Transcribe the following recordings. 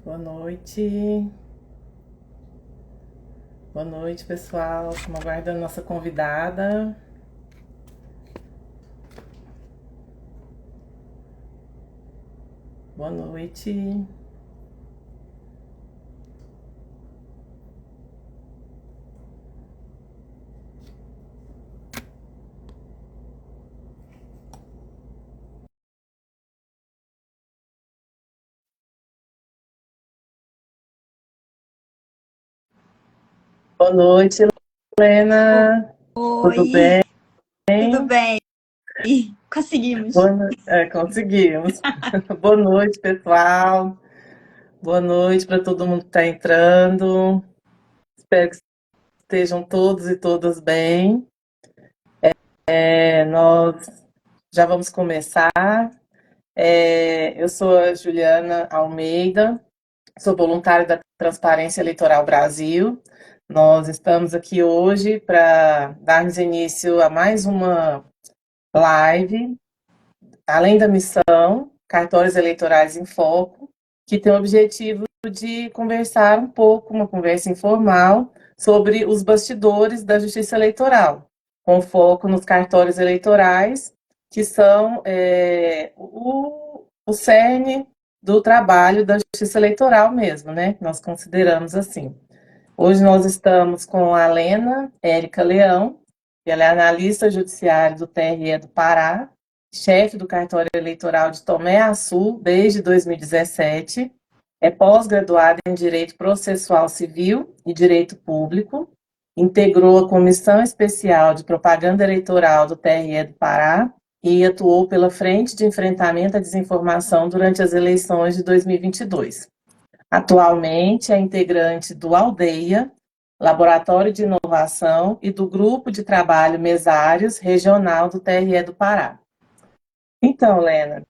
Boa noite. Boa noite, pessoal. Estamos aguardando nossa convidada. Boa noite. Boa noite, Helena. Tudo Oi, bem? tudo bem? Conseguimos. Conseguimos. Boa noite, pessoal. Boa noite para todo mundo que está entrando. Espero que estejam todos e todas bem. Nós já vamos começar. Eu sou a Juliana Almeida. Sou voluntária da Transparência Eleitoral Brasil. Nós estamos aqui hoje para darmos início a mais uma live, além da missão Cartórios Eleitorais em Foco, que tem o objetivo de conversar um pouco, uma conversa informal, sobre os bastidores da Justiça Eleitoral, com foco nos cartórios eleitorais, que são o cerne do trabalho da Justiça Eleitoral mesmo, né? Nós consideramos assim. Hoje nós estamos com a Lena Érica Leão, que ela é analista judiciária do TRE do Pará, chefe do cartório eleitoral de Tomé Açu desde 2017, é pós-graduada em Direito Processual Civil e Direito Público, integrou a Comissão Especial de Propaganda Eleitoral do TRE do Pará e atuou pela Frente de Enfrentamento à Desinformação durante as eleições de 2022. Atualmente é integrante do Aldeia, Laboratório de Inovação e do Grupo de Trabalho Mesários Regional do TRE do Pará. Então, Lena,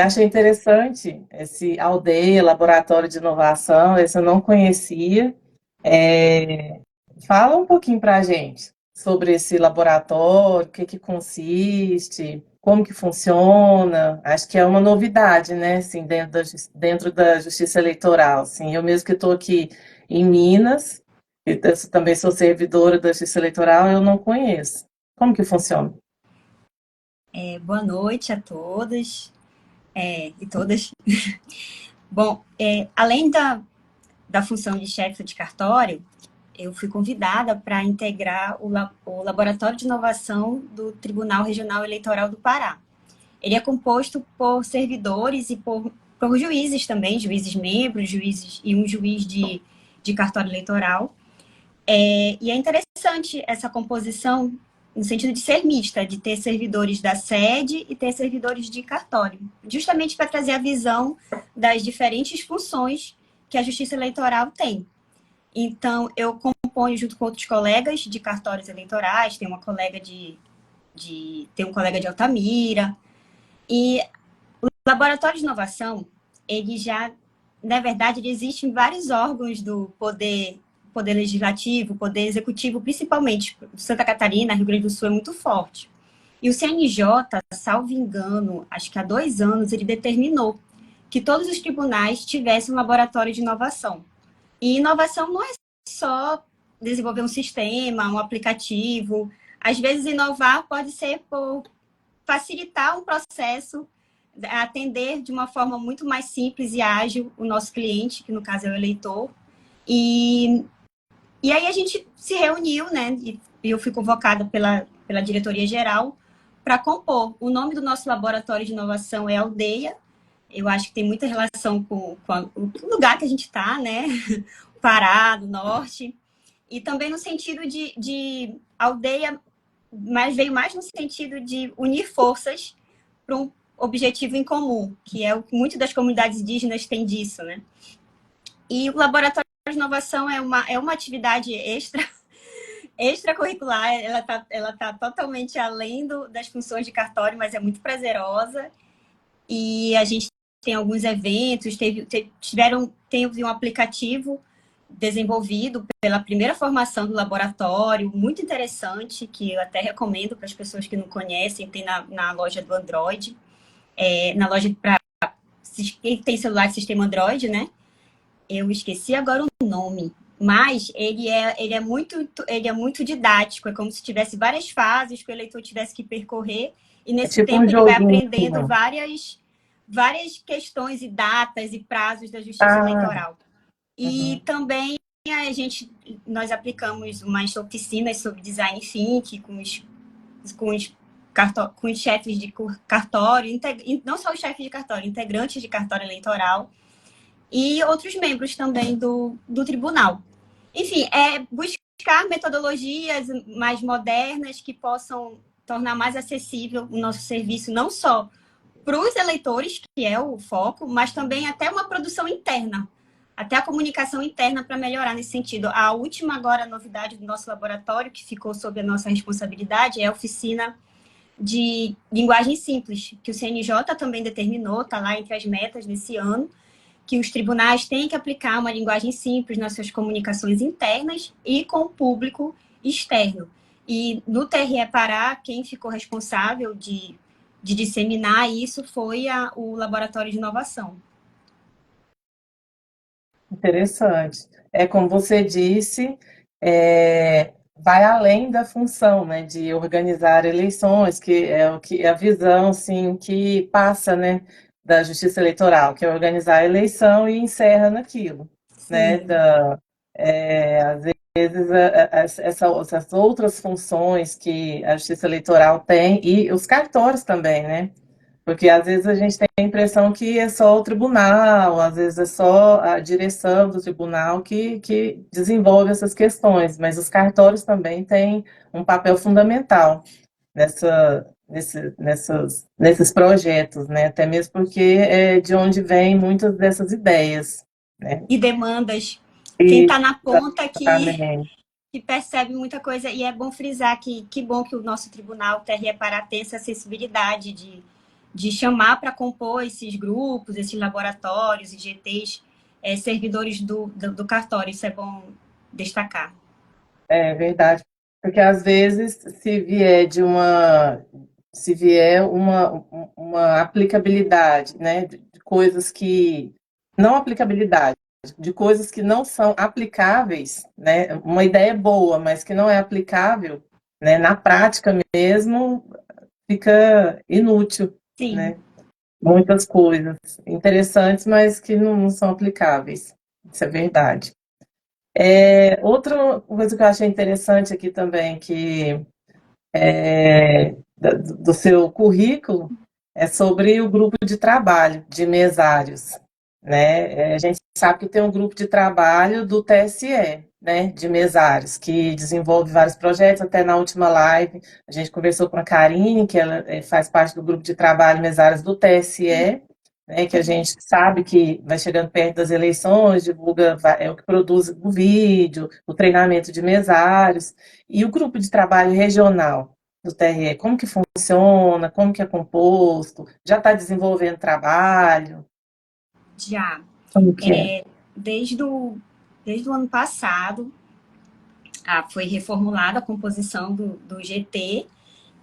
achei interessante esse Aldeia, Laboratório de Inovação, esse eu não conhecia. É, Fala um pouquinho para a gente sobre esse laboratório, o que que consiste, como que funciona. Acho que é uma novidade, né? Assim, dentro da Justiça Eleitoral. Assim, eu mesmo que estou aqui em Minas, também sou servidora da Justiça Eleitoral, eu não conheço. Como que funciona? Boa noite a todas e todas. Bom, além da função de chefe de cartório, eu fui convidada para integrar o Laboratório de Inovação do Tribunal Regional Eleitoral do Pará. Ele é composto por servidores e por juízes também, juízes membros, juízes e um juiz de cartório eleitoral. E é interessante essa composição no sentido de ser mista, de ter servidores da sede e ter servidores de cartório, justamente para trazer a visão das diferentes funções que a Justiça Eleitoral tem. Então, eu componho junto com outros colegas de cartórios eleitorais, tem uma colega tem um colega de Altamira, e o Laboratório de Inovação, ele já, na verdade, ele existe em vários órgãos do poder legislativo, poder executivo, principalmente Santa Catarina, Rio Grande do Sul é muito forte. E o CNJ, salvo engano, acho que há 2 anos, ele determinou que todos os tribunais tivessem um laboratório de inovação. E inovação não é só desenvolver um sistema, um aplicativo. Às vezes, inovar pode ser por facilitar um processo, atender de uma forma muito mais simples e ágil o nosso cliente, que no caso é o eleitor. E e aí a gente se reuniu, né? E eu fui convocada pela diretoria geral para compor. O nome do nosso laboratório de inovação é Aldeia. Eu acho que tem muita relação com o lugar que a gente está, né? Pará, do norte. E também no sentido de aldeia, mas veio mais no sentido de unir forças para um objetivo em comum, que é o que muitas das comunidades indígenas têm disso, né? E o laboratório de inovação é uma atividade extracurricular, ela tá totalmente além das funções de cartório, mas é muito prazerosa. E a gente tem alguns eventos, teve um aplicativo desenvolvido pela primeira formação do laboratório, muito interessante, que eu até recomendo para as pessoas que não conhecem, tem na loja do Android, na loja para quem tem celular de sistema Android, né? Eu esqueci agora o nome, mas ele é muito didático, é como se tivesse várias fases que o eleitor tivesse que percorrer, e É nesse tipo um tempo ele vai joguinho. aprendendo várias questões e datas e prazos da Justiça Ah, Eleitoral. E uhum. também nós aplicamos umas oficinas sobre design thinking com os, com os chefes de cartório, não só os chefes de cartório, integrantes de cartório eleitoral, e outros membros também do tribunal. Enfim, é buscar metodologias mais modernas que possam tornar mais acessível o nosso serviço, não só para os eleitores, que é o foco, mas também até uma produção interna, até a comunicação interna para melhorar nesse sentido. A última agora novidade do nosso laboratório, que ficou sob a nossa responsabilidade, é a oficina de linguagem simples, que o CNJ também determinou, está lá entre as metas desse ano, que os tribunais têm que aplicar uma linguagem simples nas suas comunicações internas e com o público externo. E no TRE Pará, quem ficou responsável de disseminar isso foi o Laboratório de Inovação. Interessante. É como você disse, vai além da função, né, de organizar eleições, que é o que a visão, assim, que passa, né, da Justiça Eleitoral, que é organizar a eleição e encerra naquilo, né, Sim. às vezes essas outras funções que a Justiça Eleitoral tem e os cartórios também, né? Porque às vezes a gente tem a impressão que é só o tribunal, às vezes é só a direção do tribunal que desenvolve essas questões, mas os cartórios também têm um papel fundamental nesses projetos, né? Até mesmo porque é de onde vêm muitas dessas ideias, né? E demandas. Quem E, está na ponta exatamente. que percebe muita coisa, e é bom frisar que bom que o nosso tribunal, o TRE Pará, tem essa acessibilidade de chamar para compor esses grupos, esses laboratórios, IGTs, servidores do cartório. Isso é bom destacar. É verdade, porque às vezes se vier uma aplicabilidade, né, de coisas que não aplicabilidade, de coisas que não são aplicáveis, né, uma ideia boa, mas que não é aplicável, né, na prática mesmo, fica inútil, Sim. né? Muitas coisas interessantes, mas que não são aplicáveis. Isso é verdade. Outra coisa que eu achei interessante aqui também, que do seu currículo, é sobre o grupo de trabalho de mesários, né? A gente sabe que tem um grupo de trabalho do TSE, né, de mesários, que desenvolve vários projetos. Até na última live a gente conversou com a Karine, que ela faz parte do grupo de trabalho mesários do TSE, né, que a gente sabe que vai chegando perto das eleições, divulga, é o que produz o vídeo, o treinamento de mesários, e o grupo de trabalho regional do TRE, como que funciona, como que é composto, já está desenvolvendo trabalho, Já. como que é? Desde o ano passado, foi reformulada a composição do GT,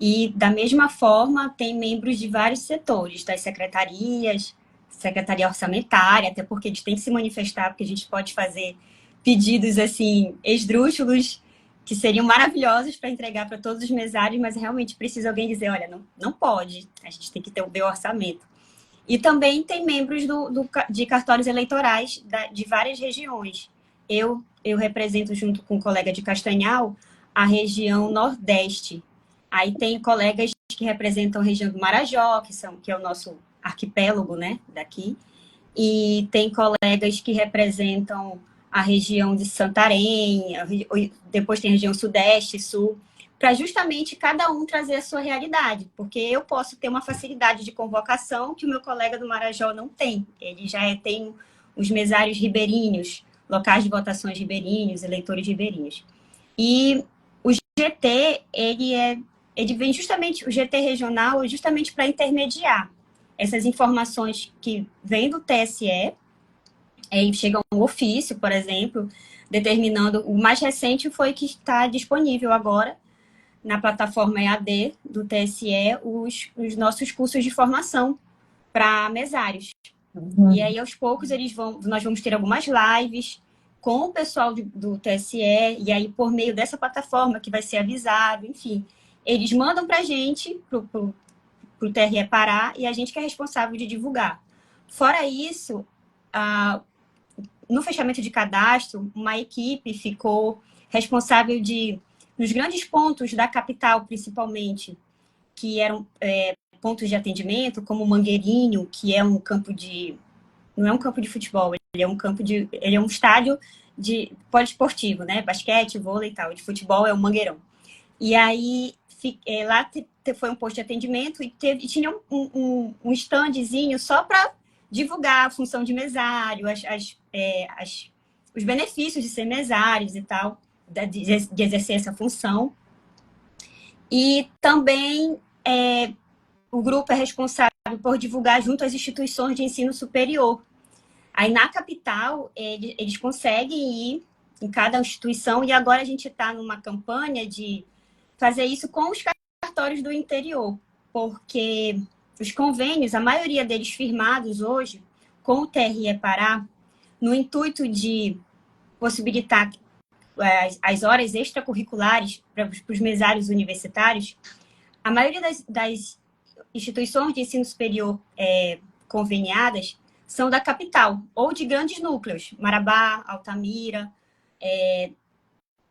e, da mesma forma, tem membros de vários setores, das secretarias, secretaria orçamentária, até porque eles têm que se manifestar, porque a gente pode fazer pedidos, assim, esdrúxulos, que seriam maravilhosos para entregar para todos os mesários, mas realmente precisa alguém dizer, olha, não pode, a gente tem que ter o meu orçamento. E também tem membros de cartórios eleitorais de várias regiões. Eu represento, junto com um colega de Castanhal, a região Nordeste. Aí tem colegas que representam a região do Marajó, que é o nosso arquipélago, né, daqui. E tem colegas que representam a região de Santarém, depois tem a região Sudeste, Sul, para justamente cada um trazer a sua realidade, porque eu posso ter uma facilidade de convocação que o meu colega do Marajó não tem. Ele já tem os mesários ribeirinhos, locais de votações ribeirinhos, eleitores ribeirinhos. E o GT, ele vem justamente, o GT regional, justamente para intermediar essas informações que vêm do TSE, chega um ofício, por exemplo, determinando, o mais recente foi que está disponível agora na plataforma EAD do TSE os nossos cursos de formação para mesários. E Uhum. aí, aos poucos, nós vamos ter algumas lives com o pessoal do TSE, e aí, por meio dessa plataforma que vai ser avisado, enfim, eles mandam para a gente, para o TRE Pará, e a gente que é responsável de divulgar. Fora isso, no fechamento de cadastro, uma equipe ficou responsável nos grandes pontos da capital, principalmente, que eram pontos de atendimento, como Mangueirinho, que é um campo de... Não é um campo de futebol, ele é um estádio de poliesportivo, né? Basquete, vôlei e tal. De futebol é o Mangueirão. E aí, lá foi um posto de atendimento e tinha um standzinho só para divulgar a função de mesário, os benefícios de ser mesários e tal, de exercer essa função. E também o grupo é responsável por divulgar junto às instituições de ensino superior. Aí na capital, eles conseguem ir em cada instituição, e agora a gente está numa campanha de fazer isso com os cartórios do interior, porque os convênios, a maioria deles firmados hoje com o TRE Pará, no intuito de possibilitar as horas extracurriculares para os mesários universitários, a maioria das instituições de ensino superior conveniadas são da capital ou de grandes núcleos, Marabá, Altamira,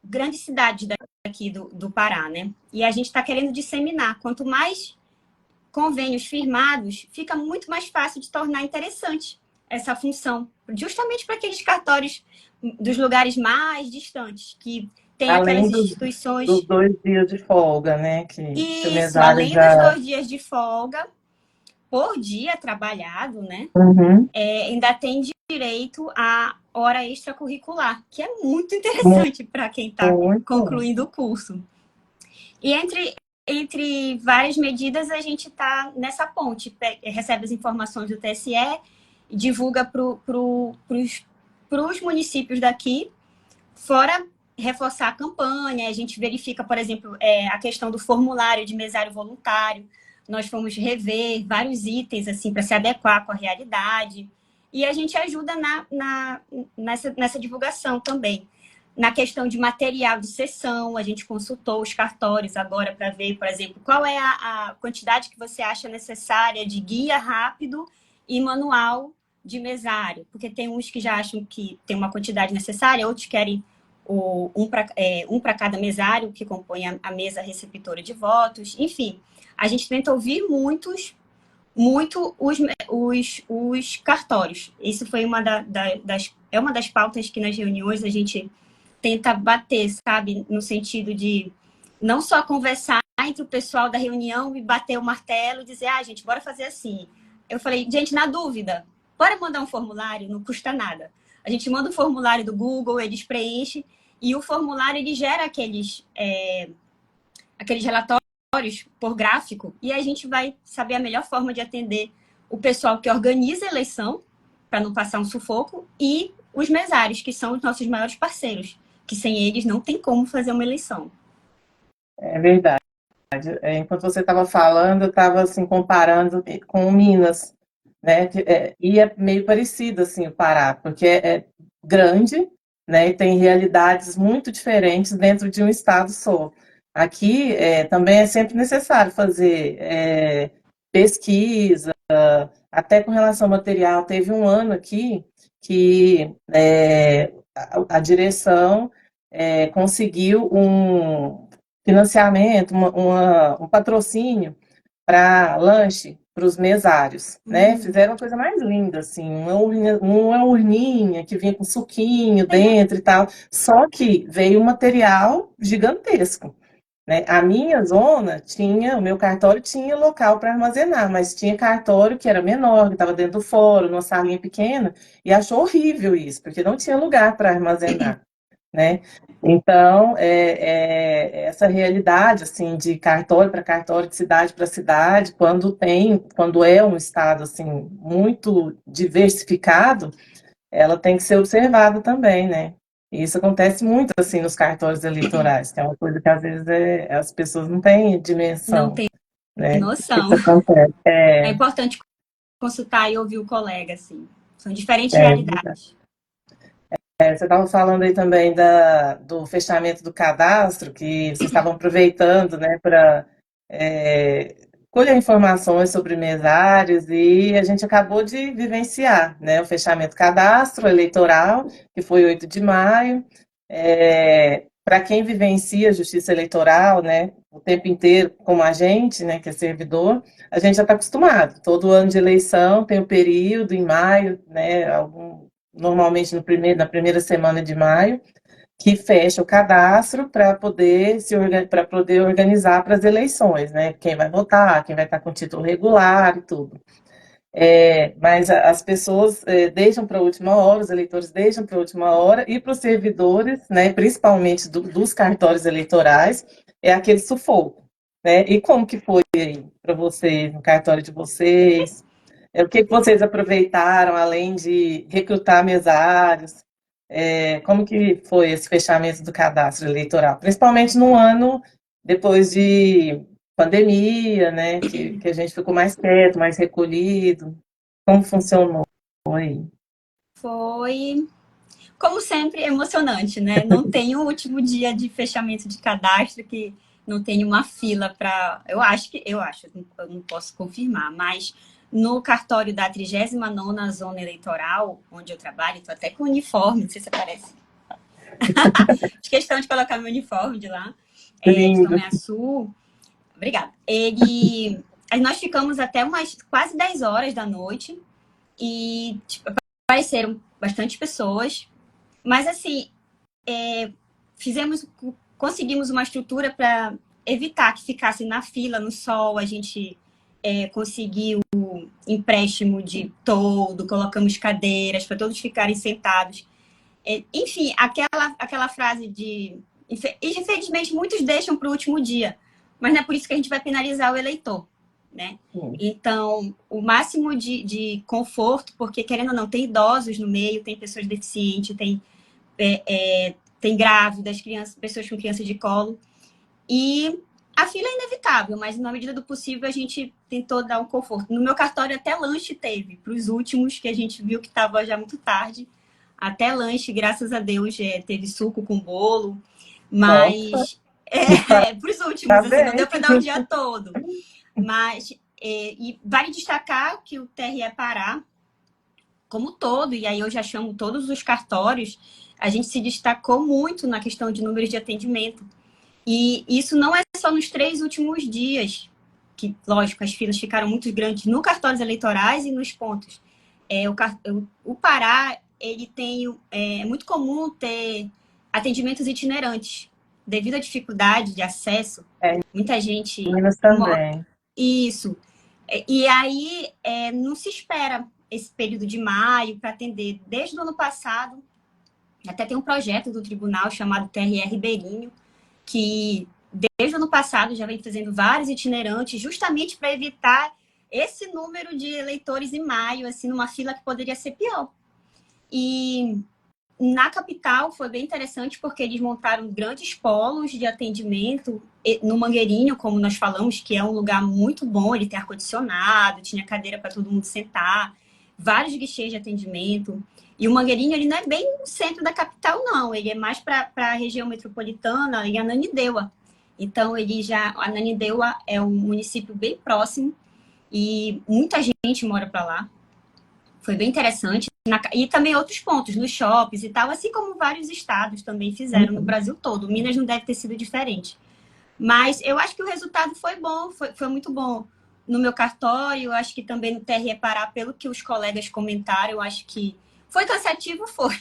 grandes cidades daqui do Pará, né? E a gente está querendo disseminar. Quanto mais convênios firmados, fica muito mais fácil de tornar interessante essa função, justamente para aqueles cartórios dos lugares mais distantes, que tem aquelas Além dos instituições. 2 dias de folga, né? Que o Isso, mesário além dos já. 2 dias de folga por dia trabalhado, né? Uhum. Ainda tem direito à hora extracurricular, que é muito interessante Muito. para quem está concluindo o curso. E entre várias medidas, a gente está nessa ponte, recebe as informações do TSE, divulga para os municípios daqui, fora reforçar a campanha, a gente verifica, por exemplo, a questão do formulário de mesário voluntário, nós fomos rever vários itens assim para se adequar com a realidade, e a gente ajuda nessa divulgação também. Na questão de material de sessão, a gente consultou os cartórios agora para ver, por exemplo, qual é a quantidade que você acha necessária de guia rápido e manual de mesário, porque tem uns que já acham que tem uma quantidade necessária, outros querem um para cada mesário que compõe a mesa receptora de votos, enfim. A gente tenta ouvir muito os cartórios. Isso foi uma das pautas que nas reuniões a gente tenta bater, sabe? No sentido de não só conversar entre o pessoal da reunião e bater o martelo e dizer, gente, bora fazer assim. Eu falei, gente, na dúvida, bora mandar um formulário, não custa nada. A gente manda um formulário do Google, eles preenchem, e o formulário ele gera aqueles relatórios por gráfico, e a gente vai saber a melhor forma de atender o pessoal que organiza a eleição, para não passar um sufoco, e os mesários, que são os nossos maiores parceiros, que sem eles não tem como fazer uma eleição. É verdade. Enquanto você estava falando, eu estava assim, comparando com Minas, né? E é meio parecido assim, o Pará, porque é grande, né? E tem realidades muito diferentes dentro de um estado só. Aqui também é sempre necessário fazer pesquisa, até com relação ao material. Teve um ano aqui que a direção conseguiu um financiamento, um patrocínio para lanche para os mesários, né? Fizeram uma coisa mais linda, assim, uma urninha que vinha com suquinho dentro e tal. Só que veio um material gigantesco, né? A minha zona tinha, o meu cartório tinha local para armazenar, mas tinha cartório que era menor, que estava dentro do fórum, numa salinha pequena, e achou horrível isso, porque não tinha lugar para armazenar, né? Então, essa realidade assim de cartório para cartório, de cidade para cidade, quando é um estado assim muito diversificado, ela tem que ser observada também, né? E isso acontece muito assim nos cartórios eleitorais, que é uma coisa que às vezes as pessoas não têm Não dimensão, tem né? Que noção. isso acontece. É importante consultar e ouvir o colega, assim. São diferentes É, realidades. você estava falando aí também do fechamento do cadastro, que vocês estavam aproveitando, né, para colher informações sobre mesários, e a gente acabou de vivenciar, né, o fechamento do cadastro eleitoral, que foi 8 de maio. Para quem vivencia a justiça eleitoral, né, o tempo inteiro, como a gente, né, que é servidor, a gente já está acostumado. Todo ano de eleição tem o período em maio, né, normalmente na primeira semana de maio, que fecha o cadastro para poder para poder organizar para as eleições, né? Quem vai votar, quem vai estar com título regular e tudo. Mas as pessoas deixam para a última hora, os eleitores deixam para a última hora, e para os servidores, né, principalmente dos cartórios eleitorais, é aquele sufoco. Né? E como que foi aí para vocês, no cartório de vocês? O que que vocês aproveitaram, além de recrutar mesários? Como que foi esse fechamento do cadastro eleitoral? Principalmente no ano depois de pandemia, né? Que a gente ficou mais quieto, mais recolhido. Como funcionou aí? Foi, como sempre, emocionante, né? Não tem o último dia de fechamento de cadastro que não tem uma fila para. Eu acho, eu não posso confirmar, mas no cartório da 39ª Zona Eleitoral, onde eu trabalho, estou até com uniforme, não sei se aparece. Fiz questão de colocar meu uniforme de lá, de Lindo. Tomé Açu. Obrigada. Nós ficamos até umas quase 10 horas da noite e tipo, apareceram bastante pessoas, mas assim, conseguimos uma estrutura para evitar que ficasse na fila, no sol. A gente conseguiu empréstimo de toldo, colocamos cadeiras para todos ficarem sentados. Enfim, aquela frase de... Infelizmente, muitos deixam para o último dia, mas não é por isso que a gente vai penalizar o eleitor, né? Então, o máximo de conforto, porque, querendo ou não, tem idosos no meio, tem pessoas deficientes, tem grávidas, pessoas com crianças de colo, e a fila é inevitável, mas na medida do possível a gente tentou dar um conforto. No meu cartório até lanche teve, para os últimos, que a gente viu que estava já muito tarde, até lanche, graças a Deus, teve suco com bolo, Nossa, mas para os últimos, assim, não deu parabéns. para dar o dia todo. Mas, e vale destacar que o TRE Pará, como todo, e aí eu já chamo todos os cartórios, a gente se destacou muito na questão de números de atendimento. E isso não é só nos 3 últimos dias, que, lógico, as filas ficaram muito grandes no cartórios eleitorais e nos pontos. O Pará, ele tem... É muito comum ter atendimentos itinerantes. Devido à dificuldade de acesso, muita gente... Minas também. Isso. E aí, não se espera esse período de maio para atender. Desde o ano passado, até tem um projeto do tribunal chamado TRE Ribeirinho, que desde o ano passado já vem fazendo vários itinerantes, justamente para evitar esse número de eleitores em maio, assim, numa fila que poderia ser pior. E na capital foi bem interessante porque eles montaram grandes polos de atendimento no Mangueirinho, como nós falamos, que é um lugar muito bom, ele tem ar-condicionado, tinha cadeira para todo mundo sentar, vários guichês de atendimento. E o Mangueirinho, ele não é bem no centro da capital, não, ele é mais para a região metropolitana e Ananindeua. Então, a Ananindeua é um município bem próximo e muita gente mora para lá. Foi bem interessante. E também outros pontos, nos shoppings e tal, assim como vários estados também fizeram no Brasil todo. Minas não deve ter sido diferente. Mas eu acho que o resultado foi bom, foi muito bom. No meu cartório, eu acho que também no TRE Pará, pelo que os colegas comentaram, eu acho que foi cansativo, foi.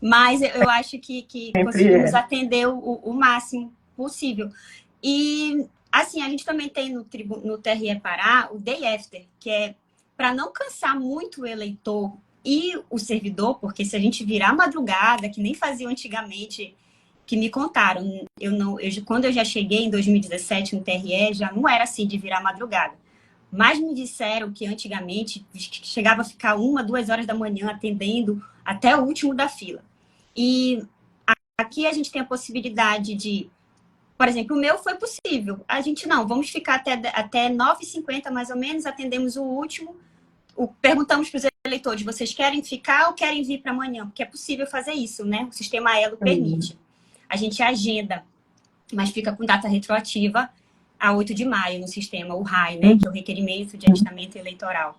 Mas eu acho que Sempre conseguimos é. atender o máximo possível. E, assim, a gente também tem no TRE Pará o Day After, que é para não cansar muito o eleitor e o servidor, porque se a gente virar madrugada, que nem fazia antigamente, que me contaram, quando eu já cheguei em 2017 no TRE, já não era assim de virar madrugada. Mas me disseram que antigamente chegava a ficar 1, 2 horas da manhã atendendo até o último da fila. E aqui a gente tem a possibilidade de, por exemplo, o meu foi possível. A gente vamos ficar até 9h50 mais ou menos, atendemos o último perguntamos para os eleitores, vocês querem ficar ou querem vir para amanhã? Porque é possível fazer isso, né? O sistema Elo permite. A gente agenda, mas fica com data retroativa a 8 de maio no sistema, o RAI, né? Que é o requerimento de alistamento eleitoral.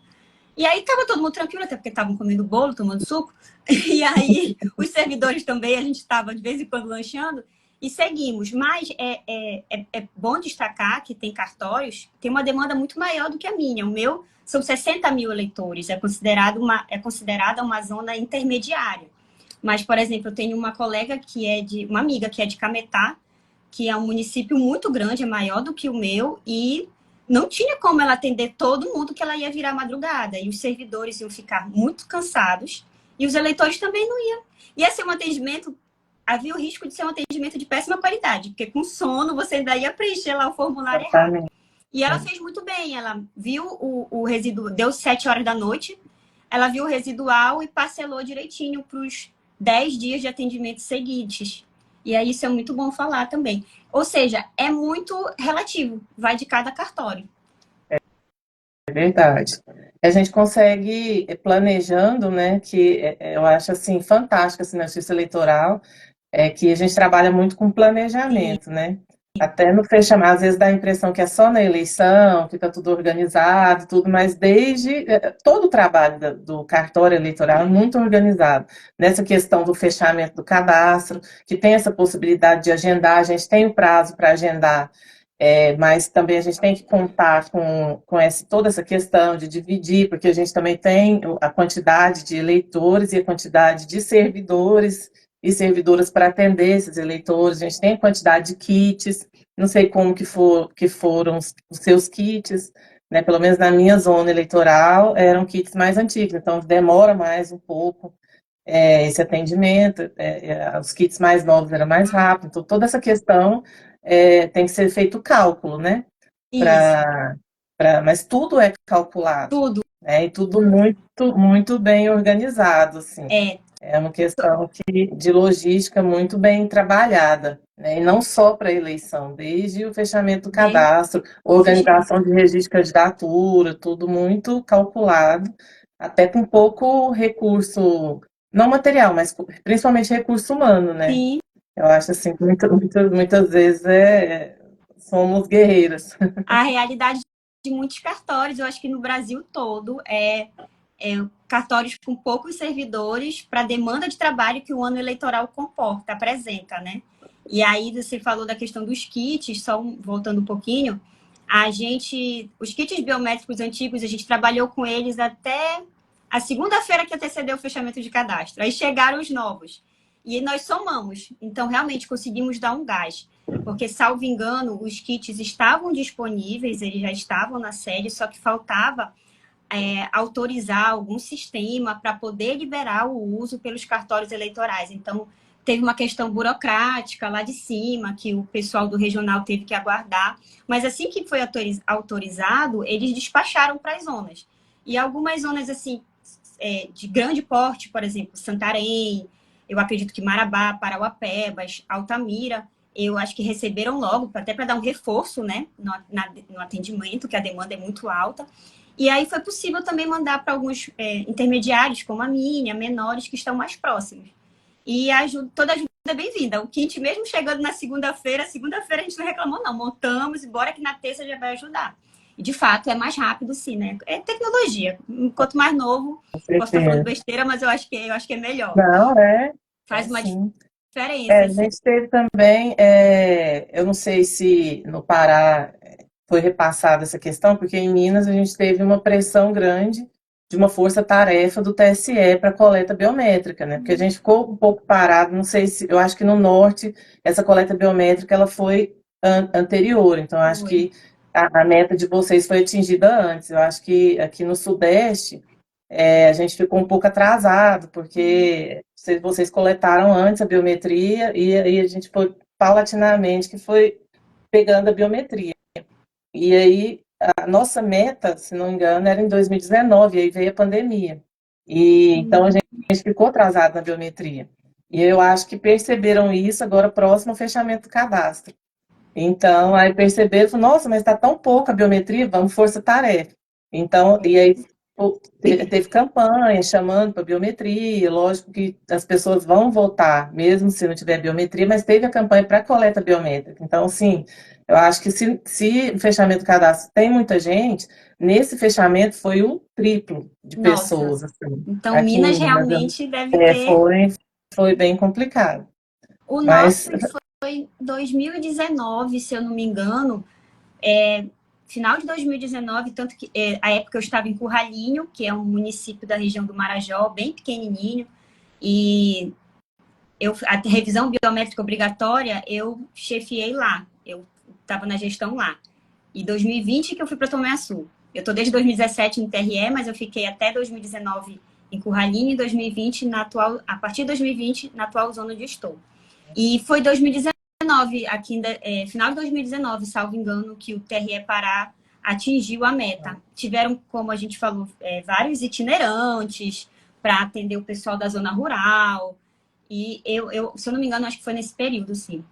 E aí estava todo mundo tranquilo, até porque estavam comendo bolo, tomando suco. E aí os servidores também, a gente estava de vez em quando lanchando e seguimos. Mas é bom destacar que tem cartórios, tem uma demanda muito maior do que a minha. O meu são 60 mil eleitores, é considerada uma zona intermediária. Mas, por exemplo, eu tenho uma colega uma amiga que é de Cametá, que é um município muito grande, é maior do que o meu, e não tinha como ela atender todo mundo que ela ia virar madrugada. E os servidores iam ficar muito cansados e os eleitores também não iam. Ia ser um atendimento, havia o risco de ser um atendimento de péssima qualidade, porque com sono você ainda ia preencher lá o formulário errado. E ela fez muito bem, ela viu o resíduo, deu 7 horas da noite, ela viu o residual e parcelou direitinho para os 10 dias de atendimento seguintes. E aí isso é muito bom falar também. Ou seja, é muito relativo, vai de cada cartório. É verdade. A gente consegue, planejando, né, que eu acho assim fantástico assim, na justiça eleitoral, que a gente trabalha muito com planejamento, né? Até no fechamento, às vezes dá a impressão que é só na eleição, que está tudo organizado, tudo, mas desde todo o trabalho do cartório eleitoral é muito organizado. Nessa questão do fechamento do cadastro, que tem essa possibilidade de agendar, a gente tem o prazo para agendar, mas também a gente tem que contar com toda essa questão de dividir, porque a gente também tem a quantidade de eleitores e a quantidade de servidores e servidoras para atender esses eleitores, a gente tem a quantidade de kits, não sei como que foram os seus kits, né? Pelo menos na minha zona eleitoral eram kits mais antigos, então demora mais um pouco esse atendimento, os kits mais novos eram mais rápido, então toda essa questão tem que ser feito o cálculo, né? Isso, Mas tudo é calculado, tudo. né? E tudo muito, muito bem organizado, assim. É, É uma questão de logística muito bem trabalhada, né? E não só para a eleição, desde o fechamento do desde cadastro, o fechamento. organização de registro de candidatura, tudo muito calculado, até com pouco recurso, não material, mas principalmente recurso humano, né? Sim, Eu acho assim, que muitas vezes somos guerreiras. a realidade de muitos cartórios, eu acho que no Brasil todo, cartórios com poucos servidores para a demanda de trabalho que o ano eleitoral comporta, apresenta, né? E aí você falou da questão dos kits, só voltando um pouquinho, os kits biométricos antigos, a gente trabalhou com eles até a segunda-feira que antecedeu o fechamento de cadastro. Aí chegaram os novos. E nós somamos. Então, realmente, conseguimos dar um gás. Porque, salvo engano, os kits estavam disponíveis, eles já estavam na sede, só que faltava autorizar algum sistema para poder liberar o uso pelos cartórios eleitorais. Então, teve uma questão burocrática lá de cima, que o pessoal do regional teve que aguardar. Mas assim que foi autorizado, eles despacharam para as zonas. E algumas zonas, assim, de grande porte, por exemplo, Santarém, eu acredito que Marabá, Parauapebas, Altamira, eu acho que receberam logo, até para dar um reforço, né, no atendimento, que a demanda é muito alta. E aí foi possível também mandar para alguns intermediários, como a minha, menores, que estão mais próximos. E toda ajuda é bem-vinda. O kit, mesmo chegando na segunda-feira a gente não reclamou, não. Montamos e bora que na terça já vai ajudar. E, de fato, é mais rápido, sim, né? É tecnologia. Quanto mais novo, Com posso estar falando certeza. besteira, mas eu acho que é melhor. Não, Faz uma sim. diferença, A assim. gente teve também, eu não sei se no Pará foi repassada essa questão, porque em Minas a gente teve uma pressão grande de uma força-tarefa do TSE para coleta biométrica, né? Porque a gente ficou um pouco parado, não sei se, eu acho que no norte essa coleta biométrica ela foi anterior, então eu acho Foi. que a meta de vocês foi atingida antes. Eu acho que aqui no Sudeste a gente ficou um pouco atrasado, porque vocês coletaram antes a biometria e aí a gente foi paulatinamente que foi pegando a biometria. E aí a nossa meta, se não me engano, era em 2019, e aí veio a pandemia. E então a gente ficou atrasado na biometria. E eu acho que perceberam isso agora próximo ao fechamento do cadastro. Então, aí perceberam, falaram, nossa, mas está tão pouca a biometria, vamos força-tarefa. Então, e aí teve campanha chamando para biometria, lógico que as pessoas vão votar, mesmo se não tiver biometria, mas teve a campanha para coleta biométrica. Então, sim, eu acho que se o fechamento do cadastro tem muita gente, nesse fechamento foi o triplo de Nossa, pessoas, assim. então Aqui em Minas Minas, realmente deve é, ter. foi bem complicado. O nosso Mas, foi 2019, se eu não me engano, final de 2019, tanto que a época eu estava em Curralinho, que é um município da região do Marajó, bem pequenininho, e a revisão biométrica obrigatória eu chefiei lá, eu estava na gestão lá. E 2020 que eu fui para Tomé-Açu. Eu estou desde 2017 no TRE, mas eu fiquei até 2019 em Curralinho e 2020 a partir de 2020 na atual zona onde estou. E foi 2019, aqui final de 2019, salvo engano, que o TRE Pará atingiu a meta. Tiveram, como a gente falou, vários itinerantes para atender o pessoal da zona rural. E se eu não me engano, acho que foi nesse período, sim.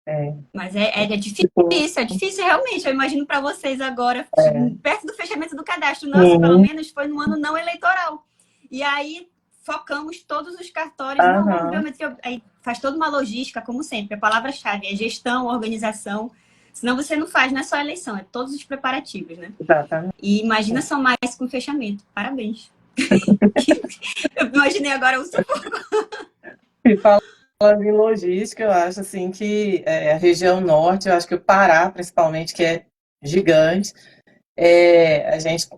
é, Mas é tipo, difícil realmente. Eu imagino para vocês agora, é, perto do fechamento do cadastro. Nosso, pelo sim, menos, foi no ano não eleitoral. E aí focamos todos os cartórios. Não, vamos aham, biometria. Aí faz toda uma logística, como sempre. A palavra-chave é gestão, organização. Senão você não faz, não é só a eleição, é todos os preparativos, né? exatamente. E imagina são mais com fechamento. Parabéns. Eu imaginei agora o E falando em logística, eu acho assim que a região norte, eu acho que o Pará, principalmente, que é gigante, a gente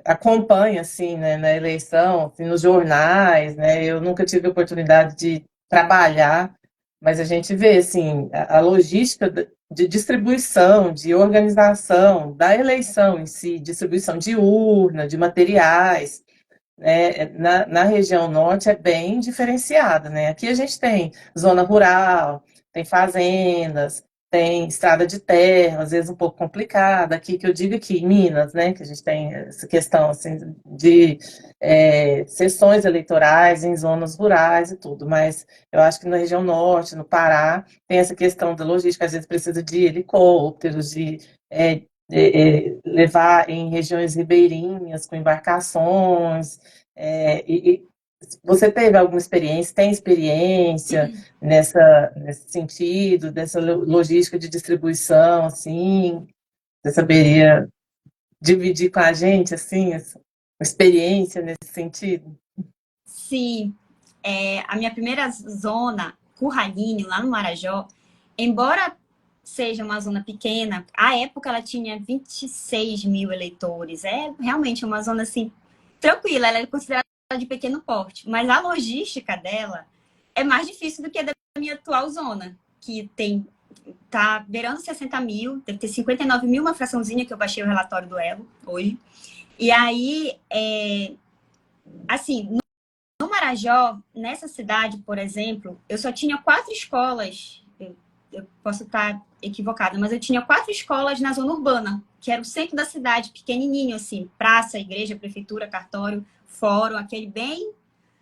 acompanha assim, né, na eleição, assim, nos jornais, né? Eu nunca tive a oportunidade de trabalhar, mas a gente vê assim a logística de distribuição, de organização da eleição em si, distribuição de urna, de materiais, né, na região norte é bem diferenciada, né? Aqui a gente tem zona rural, tem fazendas, tem estrada de terra, às vezes um pouco complicada. Aqui que eu digo aqui em Minas, né? Que a gente tem essa questão assim de sessões eleitorais em zonas rurais e tudo. Mas eu acho que na região norte, no Pará, tem essa questão da logística. Às vezes precisa de helicópteros, de levar em regiões ribeirinhas com embarcações. Você teve alguma experiência, tem experiência nesse sentido, dessa logística de distribuição, assim? Você saberia dividir com a gente, assim, essa experiência nesse sentido? Sim, a minha primeira zona, Curralinho, lá no Marajó, embora seja uma zona pequena, à época ela tinha 26 mil eleitores. É realmente uma zona assim, tranquila, ela é considerada de pequeno porte, mas a logística dela é mais difícil do que a da minha atual zona, que tá beirando 60 mil, deve ter 59 mil, uma fraçãozinha que eu baixei o relatório do Elo hoje. E aí, assim, no Marajó, nessa cidade, por exemplo, eu só tinha 4 escolas. Eu posso estar equivocada, mas eu tinha 4 escolas na zona urbana, que era o centro da cidade, pequenininho, assim, praça, igreja, prefeitura, cartório, fórum, aquele bem.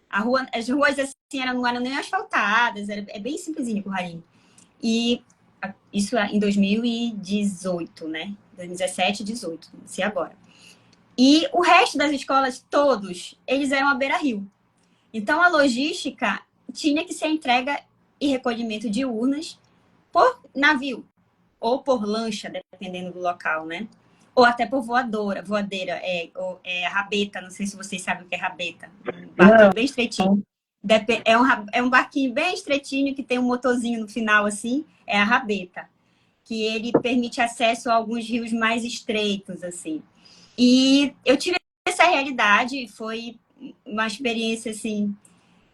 As ruas assim não eram nem asfaltadas, é bem simplesinho o Rarinho. E isso em 2018, né? 2017, 18, não sei agora. E o resto das escolas, todos, eles eram à beira-rio. Então, a logística tinha que ser entrega e recolhimento de urnas por navio ou por lancha, dependendo do local, né? Ou até por voadeira, a rabeta, não sei se vocês sabem o que é rabeta. Um barquinho Não, bem estreitinho. É um barquinho bem estreitinho que tem um motorzinho no final, assim, é a rabeta, que ele permite acesso a alguns rios mais estreitos, assim. E eu tive essa realidade, foi uma experiência, assim,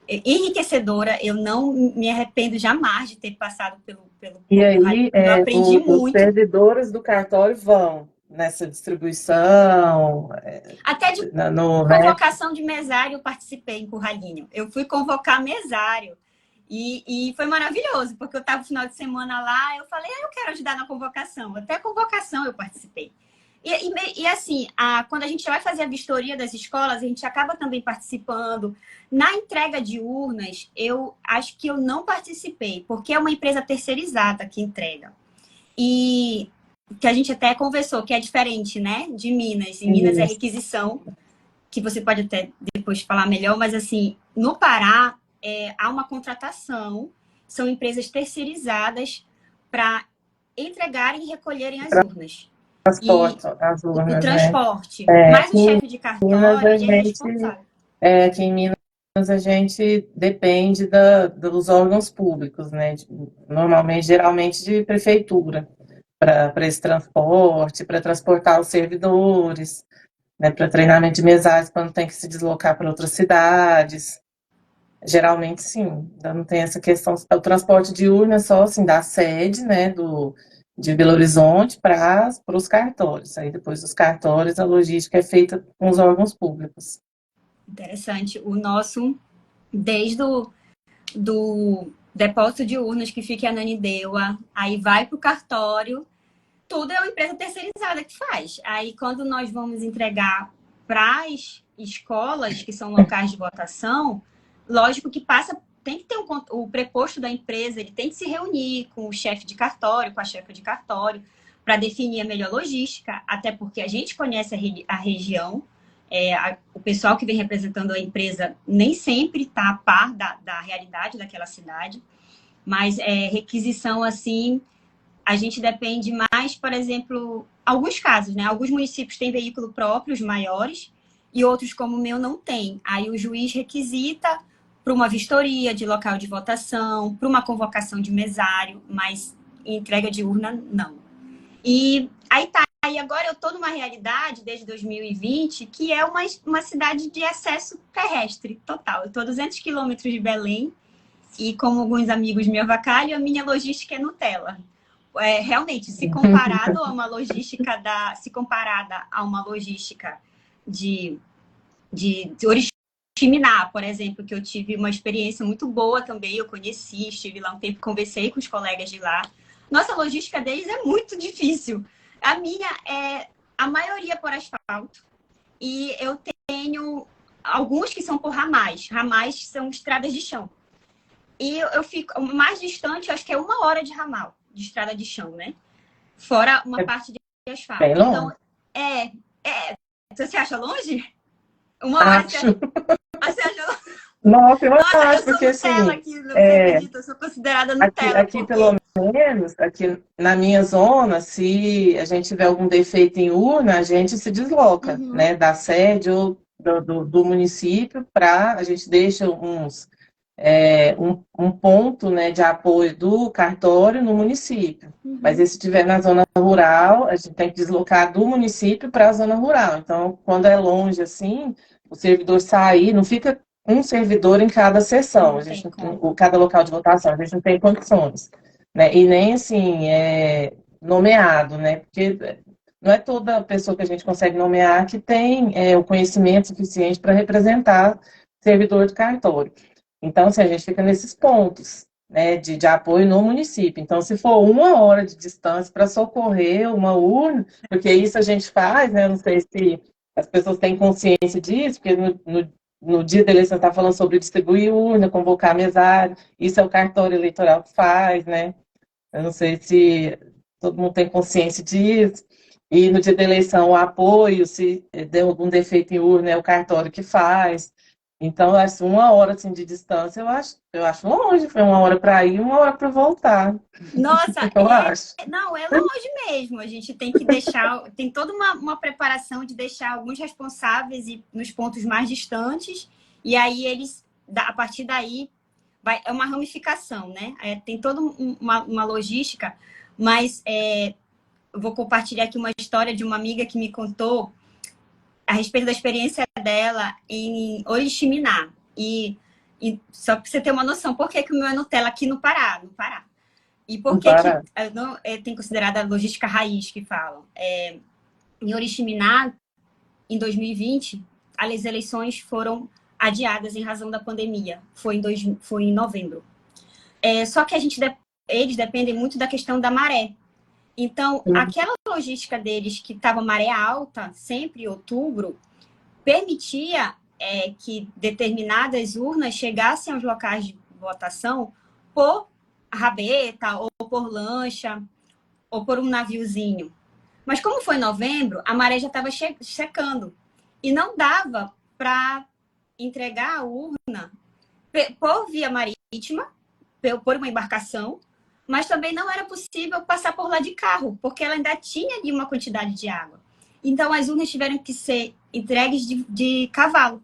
enriquecedora. Eu não me arrependo jamais de ter passado e por Rally. aí, Eu aprendi os muito. servidores do cartório vão nessa distribuição, Até de né? convocação de mesário eu participei em Curralinho. Eu fui convocar mesário. E foi maravilhoso, porque eu estava no final de semana lá, eu falei, eu quero ajudar na convocação. Até a convocação eu participei. E assim, quando a gente vai fazer a vistoria das escolas, a gente acaba também participando. Na entrega de urnas, eu acho que eu não participei, porque é uma empresa terceirizada que entrega. E que a gente até conversou, que é diferente, né, de Minas. Em Minas é requisição, que você pode até depois falar melhor, mas assim, no Pará há uma contratação, são empresas terceirizadas para entregarem e recolherem as urnas. E Transporte, as o urnas, né? transporte. Mas o Aqui em chefe de Minas cartório, a ele é gente, responsável. aqui em Minas a gente depende dos órgãos públicos, né? Normalmente, geralmente de prefeitura, para esse transporte, para transportar os servidores, né? Para treinamento de mesários quando tem que se deslocar para outras cidades. Geralmente, sim, ainda não tem essa questão. O transporte de urna é só assim, da sede, né, de Belo Horizonte para os cartórios. Aí depois dos cartórios, a logística é feita com os órgãos públicos. Interessante. O nosso, desde do depósito de urnas que fica em Ananindeua, aí vai para o cartório, tudo é uma empresa terceirizada que faz. Aí, quando nós vamos entregar para as escolas, que são locais de votação, lógico que tem que ter o preposto da empresa, ele tem que se reunir com o chefe de cartório, com a chefe de cartório, para definir a melhor logística, até porque a gente conhece a região, o pessoal que vem representando a empresa nem sempre está a par da realidade daquela cidade, mas requisição assim, a gente depende mais, por exemplo, alguns casos, né? Alguns municípios têm veículo próprio, os maiores, e outros, como o meu, não tem. Aí o juiz requisita para uma vistoria de local de votação, para uma convocação de mesário, mas entrega de urna, não. E aí tá. E agora eu estou numa realidade, desde 2020, que é uma cidade de acesso terrestre total. Eu estou a 200 quilômetros de Belém e, como alguns amigos me avacalham, a minha logística é Nutella. Realmente, se comparada a uma logística de Oriximiná, por exemplo, que eu tive uma experiência muito boa também, eu conheci, estive lá um tempo, conversei com os colegas de lá. Nossa, a logística deles é muito difícil. A minha a maioria por asfalto, e eu tenho alguns que são por ramais. Ramais são estradas de chão. E eu fico mais distante, acho que é 1 hora de ramal, de estrada de chão, né? Fora uma parte de asfalto. Bem longe. Então, você acha longe? 1 hora, Acho. você acha longe? Nossa, eu Nossa, eu acho, sou porque Nutella assim, aqui, você acredita? Eu sou considerada Nutella, aqui pelo porque... menos, aqui na minha zona, se a gente tiver algum defeito em urna, a gente se desloca, né, da sede ou do município para, a gente deixa um ponto, né, de apoio do cartório no município. Mas se estiver na zona rural, a gente tem que deslocar do município para a zona rural. Então, quando é longe assim, o servidor sair, não fica um servidor em cada sessão, cada local de votação, a gente não tem condições, né? E nem assim nomeado, né? Porque não é toda pessoa que a gente consegue nomear que tem o conhecimento suficiente para representar servidor do cartório. Então, assim, a gente fica nesses pontos, né, de apoio no município. Então, se for 1 hora de distância para socorrer uma urna, porque isso a gente faz, né? Eu não sei se as pessoas têm consciência disso, porque no dia da eleição está falando sobre distribuir urna, convocar mesário, isso é o cartório eleitoral que faz, né? Eu não sei se todo mundo tem consciência disso. E no dia da eleição, o apoio, se deu algum defeito em urna, é o cartório que faz. Então, eu acho 1 hora assim, de distância, eu acho longe. Foi 1 hora para ir, 1 hora para voltar. Nossa, Eu acho. não, é longe mesmo. A gente tem que deixar, tem toda uma preparação de deixar alguns responsáveis nos pontos mais distantes, e aí eles, a partir daí, é uma ramificação, né? Tem toda uma logística, mas eu vou compartilhar aqui uma história de uma amiga que me contou a respeito da experiência dela em Oriximiná. E só para você ter uma noção, por que o meu é Nutella aqui no Pará? No Pará. E por que não tem considerada a logística raiz que falam? Em Oriximiná, em 2020, as eleições foram adiadas em razão da pandemia. Foi em novembro. Só que eles dependem muito da questão da maré. Então, aquela logística deles que estava maré alta, sempre em outubro, permitia que determinadas urnas chegassem aos locais de votação por rabeta, ou por lancha, ou por um naviozinho. Mas como foi em novembro, a maré já estava secando. E não dava para entregar a urna por via marítima, por uma embarcação, mas também não era possível passar por lá de carro, porque ela ainda tinha ali uma quantidade de água. Então, as urnas tiveram que ser entregues de cavalo.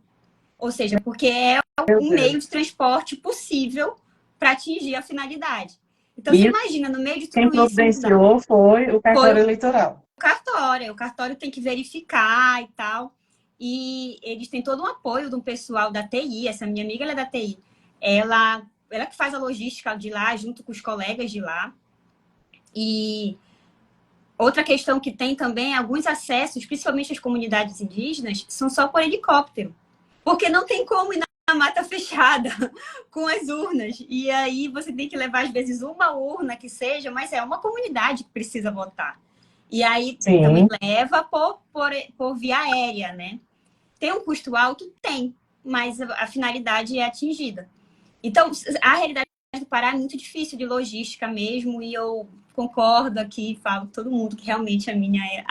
Ou seja, porque é Meu um meio Deus. de transporte possível para atingir a finalidade. Então, você E imagina, no meio de quem tudo isso, mudar. providenciou foi o Foi cartório eleitoral. o cartório tem que verificar e tal. E eles têm todo um apoio de um pessoal da TI. Essa minha amiga, ela é da TI. Ela que faz a logística de lá, junto com os colegas de lá. E outra questão que tem também é alguns acessos, principalmente as comunidades indígenas, são só por helicóptero. Porque não tem como ir na mata fechada com as urnas. E aí você tem que levar, às vezes, uma urna que seja, mas é uma comunidade que precisa votar. E aí também Sim, leva por via aérea, né? Tem um custo alto? Tem, mas a finalidade é atingida. Então, a realidade do Pará é muito difícil de logística mesmo, e eu concordo aqui, falo com todo mundo que realmente a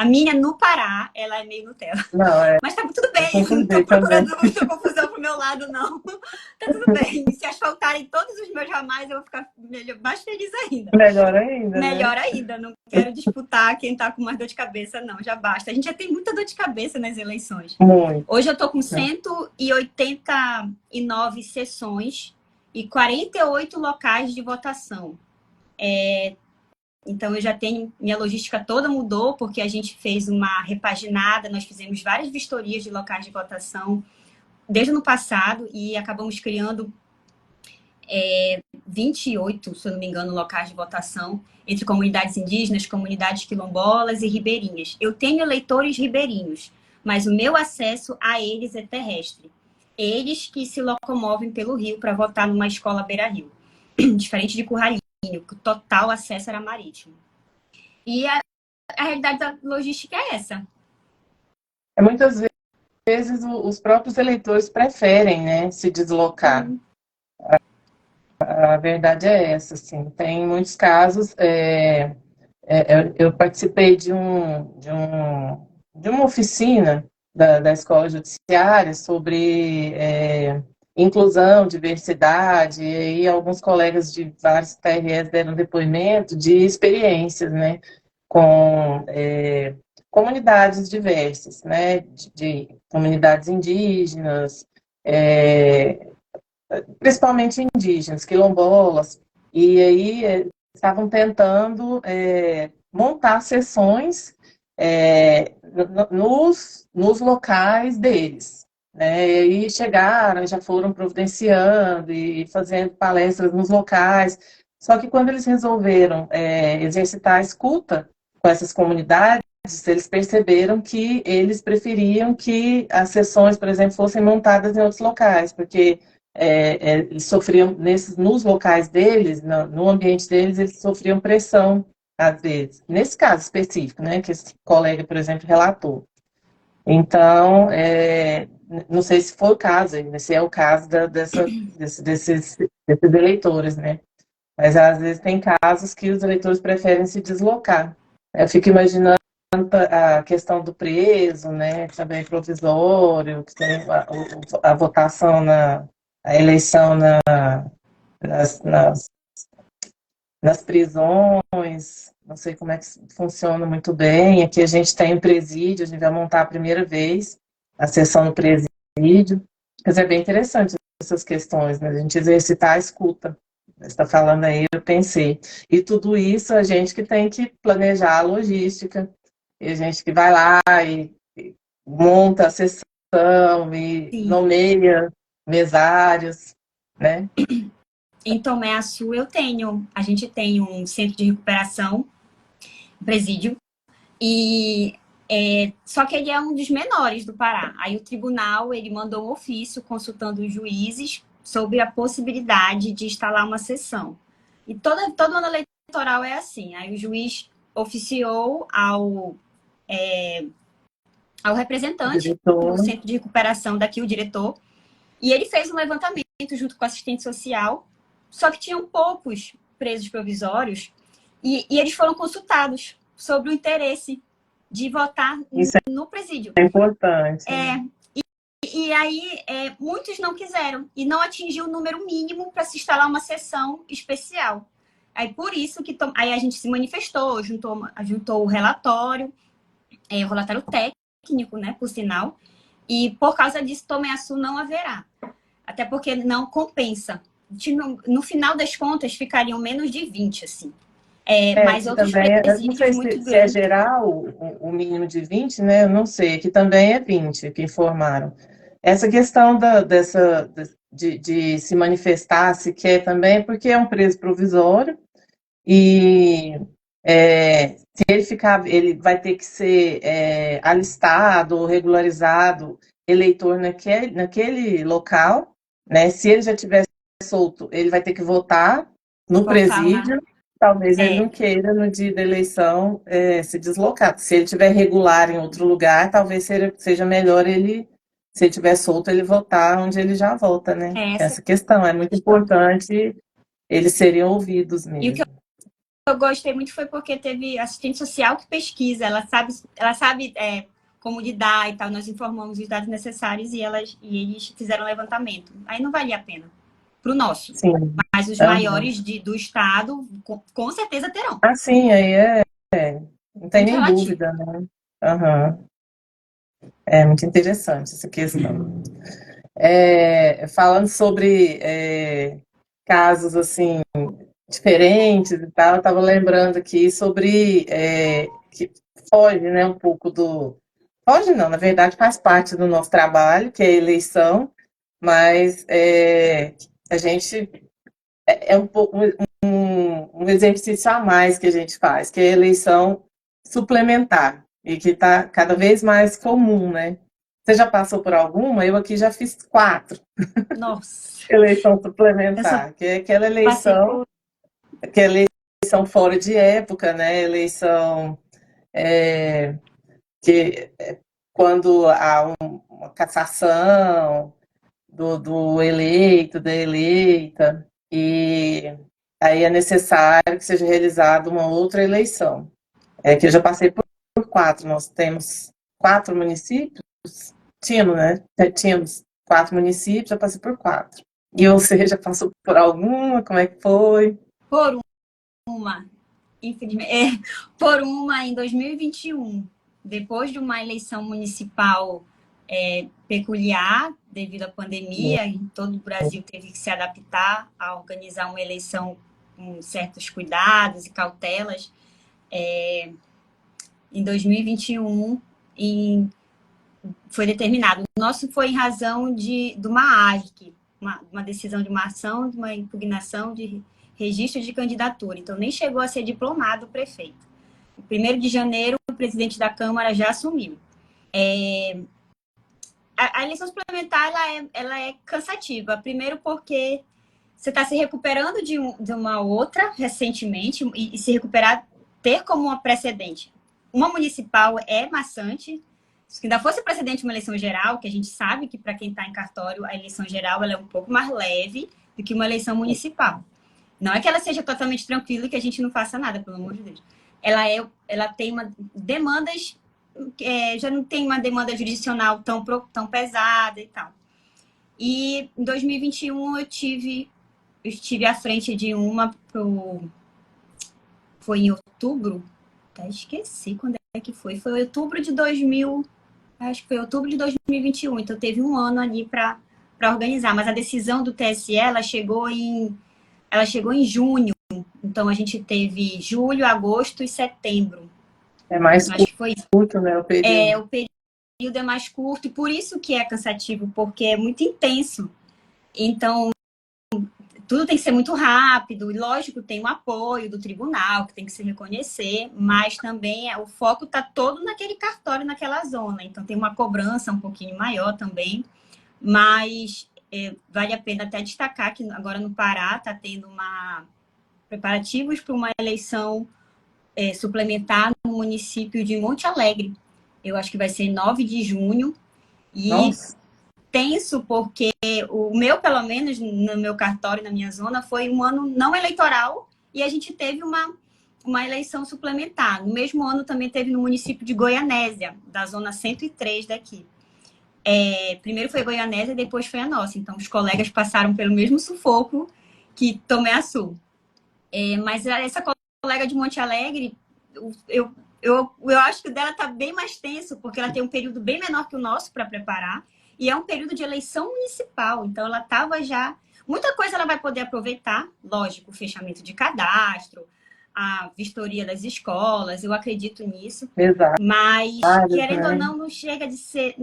minha no Pará, ela é meio Nutella. não, Mas tá tudo eu bem, não tô concordei também. procurando muita confusão pro meu lado, não. Tá tudo bem. Se asfaltarem todos os meus ramais, eu vou ficar mais feliz ainda. Melhor ainda, né? Melhor ainda, não quero disputar quem tá com mais dor de cabeça, não, já basta. A gente já tem muita dor de cabeça nas eleições. Muito. Hoje eu tô com 189 sessões e 48 locais de votação. Então eu já tenho, minha logística toda mudou, porque a gente fez uma repaginada, nós fizemos várias vistorias de locais de votação desde o ano passado e acabamos criando 28, se eu não me engano, locais de votação entre comunidades indígenas, comunidades quilombolas e ribeirinhas. Eu tenho eleitores ribeirinhos, mas o meu acesso a eles é terrestre. Eles que se locomovem pelo rio para votar numa escola beira-rio. Diferente de Curralinho, que o total acesso era marítimo. E a realidade da logística é essa. Muitas vezes os próprios eleitores preferem, né, se deslocar. A verdade é essa, assim. Tem muitos casos. Eu participei de uma oficina da Escola Judiciária sobre inclusão, diversidade, e aí alguns colegas de vários TREs deram depoimento de experiências, né, com comunidades diversas, né, de comunidades indígenas, é, principalmente indígenas, quilombolas, e aí estavam tentando montar sessões nos locais deles. Né? E aí chegaram, já foram providenciando e fazendo palestras nos locais. Só que quando eles resolveram exercitar a escuta com essas comunidades, eles perceberam que eles preferiam que as sessões, por exemplo, fossem montadas em outros locais, porque eles sofriam, nos locais deles, no ambiente deles, eles sofriam pressão, às vezes. Nesse caso específico, né, que esse colega, por exemplo, relatou. Então, não sei se foi o caso, se é o caso desses eleitores, né? Mas às vezes tem casos que os eleitores preferem se deslocar. Eu fico imaginando a questão do preso, né, também provisório, que tem a votação a eleição nas, nas, nas prisões, não sei como é que funciona muito bem. Aqui a gente tem um presídio, a gente vai montar a primeira vez a sessão no presídio, mas é bem interessante essas questões, né? A gente exercitar a escuta. Você está falando aí, eu pensei. E tudo isso a gente que tem que planejar a logística, e a gente que vai lá e monta a sessão e Sim. nomeia mesários, né? Em Tomé Açu a gente tem um centro de recuperação, um presídio, e só que ele é um dos menores do Pará. Aí o tribunal ele mandou um ofício consultando os juízes sobre a possibilidade de instalar uma sessão. E todo ano eleitoral é assim. Aí o juiz oficiou ao representante do Diretor. centro de recuperação daqui, o diretor, e ele fez um levantamento junto com o assistente social, só que tinham poucos presos provisórios, e eles foram consultados sobre o interesse de votar Isso no presídio. é importante, né? E aí, muitos não quiseram e não atingiu o número mínimo para se instalar uma sessão especial. Aí, por isso que aí a gente se manifestou, juntou o relatório técnico, né, por sinal, e por causa disso, Tomiaçu não haverá. Até porque não compensa. No final das contas, ficariam menos de 20, assim. Mas Que outros também, eu não sei presídios muito se é grandes. geral o mínimo de 20, né? Eu não sei, que também é 20 que informaram. Essa questão de se manifestar, se quer também, porque é um preso provisório e se ele ficar, ele vai ter que ser alistado ou regularizado eleitor naquele local, né? Se ele já tiver solto, ele vai ter que votar no Voltar lá. presídio. Talvez ele não queira, no dia da eleição, se deslocar. Se ele tiver regular em outro lugar, talvez seja melhor ele, se ele tiver solto, ele votar onde ele já vota, né? Essa Essa questão é muito importante, eles serem ouvidos E o que mesmo. eu gostei muito foi porque teve assistente social que pesquisa, ela sabe como lidar e tal. Nós informamos os dados necessários e eles fizeram um levantamento. Aí não valia a pena para o nosso. Sim. Mas os Aham. maiores do estado com certeza terão. Ah, sim, aí não tem Muito nem relativo. dúvida, né? Aham. É muito interessante essa questão. Falando sobre casos assim diferentes e tal, eu estava lembrando aqui sobre que foge, né, um pouco do. Foge não, na verdade faz parte do nosso trabalho, que é a eleição, mas a gente um pouco um exercício a mais que a gente faz, que é a eleição suplementar, e que está cada vez mais comum, né? Você já passou por alguma? Eu aqui já fiz 4 Nossa, eleição eu só suplementar, que é passei por. aquela eleição fora de época, né? Eleição que quando há uma cassação do eleito, da eleita, e aí é necessário que seja realizada uma outra eleição. Que eu já passei por 4, nós temos 4 municípios, tínhamos, né? Tínhamos 4 municípios, já passei por 4. E você já passou por alguma? Como é que foi? Por uma, infelizmente, por uma em 2021, depois de uma eleição municipal peculiar, devido à pandemia, em todo o Brasil teve que se adaptar a organizar uma eleição com certos cuidados e cautelas. Em 2021, foi determinado. O nosso foi em razão de uma AIC, uma decisão de uma ação, de uma impugnação de registro de candidatura. Então, nem chegou a ser diplomado o prefeito. Em 1º de janeiro, o presidente da Câmara já assumiu. A eleição suplementar ela é cansativa. Primeiro porque você está se recuperando de uma outra recentemente e se recuperar, ter como uma precedente. Uma municipal é maçante. Se ainda fosse precedente uma eleição geral, que a gente sabe que para quem está em cartório, a eleição geral ela é um pouco mais leve do que uma eleição municipal. Não é que ela seja totalmente tranquila e que a gente não faça nada, pelo amor de Deus. Ela tem demandas, já não tem uma demanda jurisdicional tão pesada e tal. E em 2021 eu estive à frente de uma foi em outubro, até esqueci quando é que foi. Foi outubro de 2000, acho que foi outubro de 2021. Então teve um ano ali para organizar. Mas a decisão do TSE ela chegou em junho. Então a gente teve julho, agosto e setembro. É mais Acho que foi isso. curto, né, o período. O período é mais curto e por isso que é cansativo, porque é muito intenso. Então tudo tem que ser muito rápido, e lógico, tem o apoio do tribunal, que tem que se reconhecer, mas também o foco está todo naquele cartório, naquela zona. Então, tem uma cobrança um pouquinho maior também, mas vale a pena até destacar que agora no Pará está tendo preparativos para uma eleição suplementar no município de Monte Alegre. Eu acho que vai ser 9 de junho, e Nossa. tenso, porque o meu, pelo menos no meu cartório, na minha zona, foi um ano não eleitoral e a gente teve uma uma eleição suplementar. No mesmo ano também teve no município de Goianésia, da zona 103 daqui. Primeiro foi Goianésia, depois foi a nossa. Então, os colegas passaram pelo mesmo sufoco que Tomé-Açu. Mas essa colega de Monte Alegre, eu acho que o dela está bem mais tenso, porque ela tem um período bem menor que o nosso para preparar, e é um período de eleição municipal. Então, ela estava já... Muita coisa ela vai poder aproveitar, lógico, o fechamento de cadastro, a vistoria das escolas, eu acredito nisso. Exato. Mas, querendo né? ou não, não chega de ser...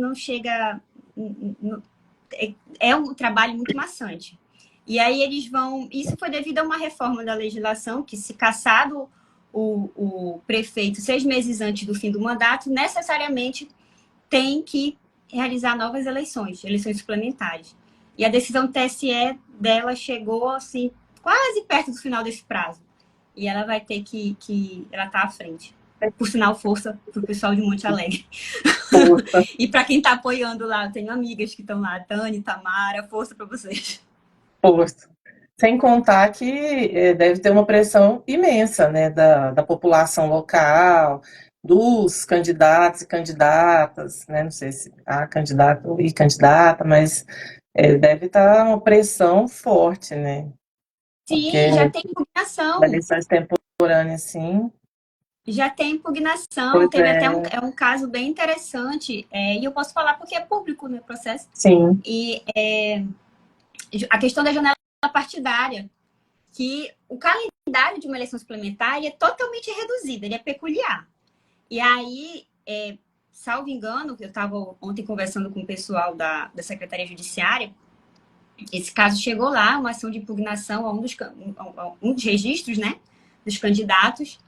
É um trabalho muito maçante. E aí eles vão... Isso foi devido a uma reforma da legislação, que se cassado o prefeito 6 meses antes do fim do mandato, necessariamente tem que realizar novas eleições suplementares. E a decisão do TSE dela chegou, assim, quase perto do final desse prazo. E ela vai ter que ela tá à frente. Por sinal, força pro pessoal de Monte Alegre. E para quem tá apoiando lá, eu tenho amigas que estão lá, Tani, Tamara, força para vocês. Força. Sem contar que deve ter uma pressão imensa, né, da população local, dos candidatos e candidatas, né, não sei se há candidato e candidata, mas deve estar uma pressão forte, né? Sim, já tem impugnação. Eleição extemporânea, sim. Já tem impugnação. Pois Teve até um caso bem interessante, e eu posso falar porque é público no processo. Sim. E a questão da janela partidária, que o calendário de uma eleição suplementar é totalmente reduzido, ele é peculiar. E aí, salvo engano, eu estava ontem conversando com o pessoal da Secretaria Judiciária, esse caso chegou lá, uma ação de impugnação a um dos registros, né, dos candidatos,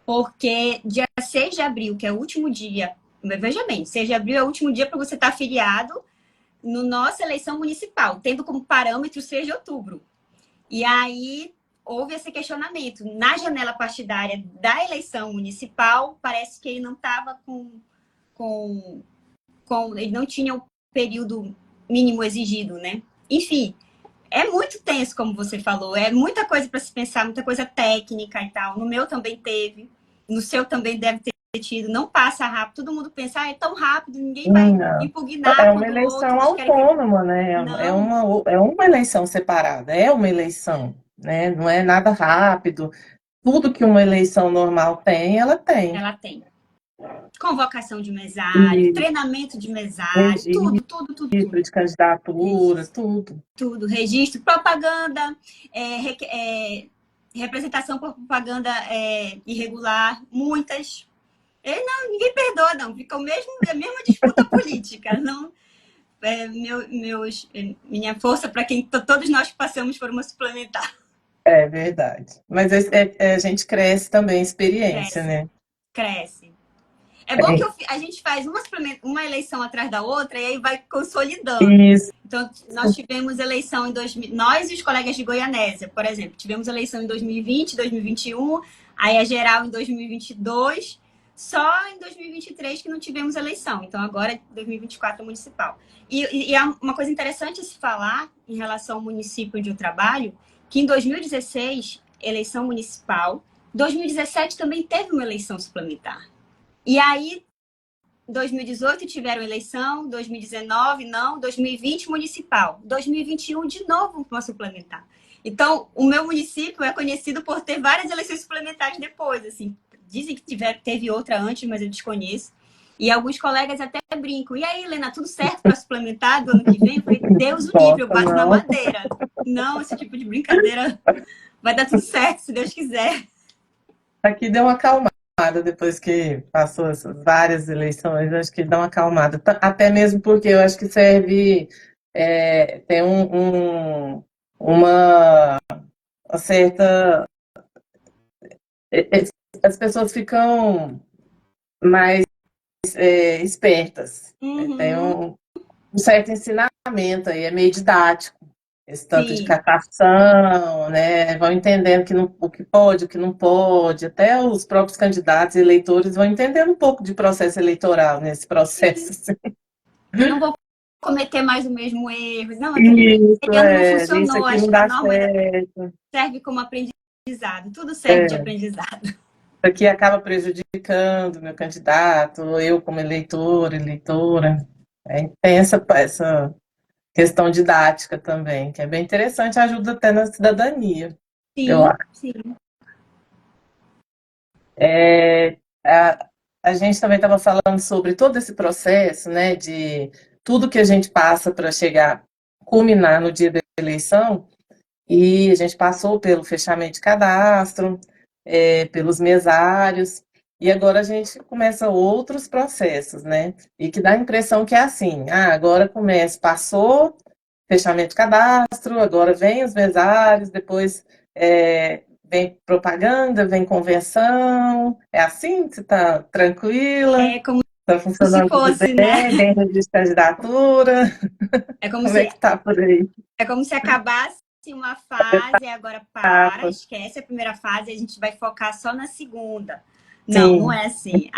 porque dia 6 de abril, que é o último dia, veja bem, 6 de abril é o último dia para você estar afiliado no nossa eleição municipal, tendo como parâmetro 6 de outubro. E aí houve esse questionamento. Na janela partidária da eleição municipal, parece que ele não estava ele não tinha o período mínimo exigido, né? Enfim, é muito tenso, como você falou. É muita coisa para se pensar, muita coisa técnica e tal. No meu também teve. No seu também deve ter tido. Não passa rápido. Todo mundo pensa, é tão rápido, ninguém vai impugnar. É uma eleição autônoma, né? É uma eleição separada. É uma eleição, né? Não é nada rápido. Tudo que uma eleição normal tem, ela tem. Ela tem. Convocação de mesário, treinamento de mesário, tudo. Registro de candidatura, tudo. Tudo. Registro, propaganda, representação por propaganda irregular, muitas. Ninguém perdoa, não. Fica a mesma disputa política. Não, minha força para quem todos nós passamos por uma suplementar. É verdade. Mas a gente cresce também, experiência, né? Cresce. É bom que a gente faz uma eleição atrás da outra e aí vai consolidando. Isso. Então, nós tivemos eleição em nós e os colegas de Goianésia, por exemplo, tivemos eleição em 2020, 2021, aí a geral em 2022, só em 2023 que não tivemos eleição. Então, agora 2024 é municipal. E há uma coisa interessante a se falar em relação ao município onde eu trabalho, que em 2016, eleição municipal, 2017 também teve uma eleição suplementar. E aí, 2018 tiveram eleição, 2019 não, 2020 municipal, 2021 de novo uma suplementar. Então, o meu município é conhecido por ter várias eleições suplementares depois, assim. Dizem que teve outra antes, mas eu desconheço. E alguns colegas até brincam. E aí, Helena, tudo certo para suplementar do ano que vem? Eu falei, Deus o livre, eu bato na madeira. Não, esse tipo de brincadeira vai dar tudo certo, se Deus quiser. Aqui deu uma acalmada depois que passou essas várias eleições, acho que dá uma acalmada. Até mesmo porque eu acho que serve, tem uma certa... As pessoas ficam mais espertas. Tem um certo ensinamento aí, é meio didático. Esse tanto de captação, né? Vão entendendo o que pode, o que não pode. Até os próprios candidatos e eleitores vão entendendo um pouco de processo eleitoral nesse processo. Assim. Não vou cometer mais o mesmo erro. Não, aquele ano não funcionou, acho que a norma serve como aprendizado. Tudo serve de aprendizado. aqui acaba prejudicando o meu candidato, eu como eleitor, eleitora. Tem essa questão didática também, que é bem interessante, ajuda até na cidadania, eu Sim, acho. sim. É, a gente também estava falando sobre todo esse processo, né, de tudo que a gente passa para chegar, culminar no dia da eleição, e a gente passou pelo fechamento de cadastro, pelos mesários, e agora a gente começa outros processos, né? E que dá a impressão que é assim, agora começa, passou, fechamento de cadastro, agora vem os mesários, depois vem propaganda, vem convenção, é assim? Você está tranquila? É como Está se funcionando tudo fosse, né? bem? Vem registro de candidatura? É como Como é se, que está por aí? é como se acabasse uma fase, agora para, Etapa. esquece a primeira fase e a gente vai focar só na segunda. Não, não Sim, é assim.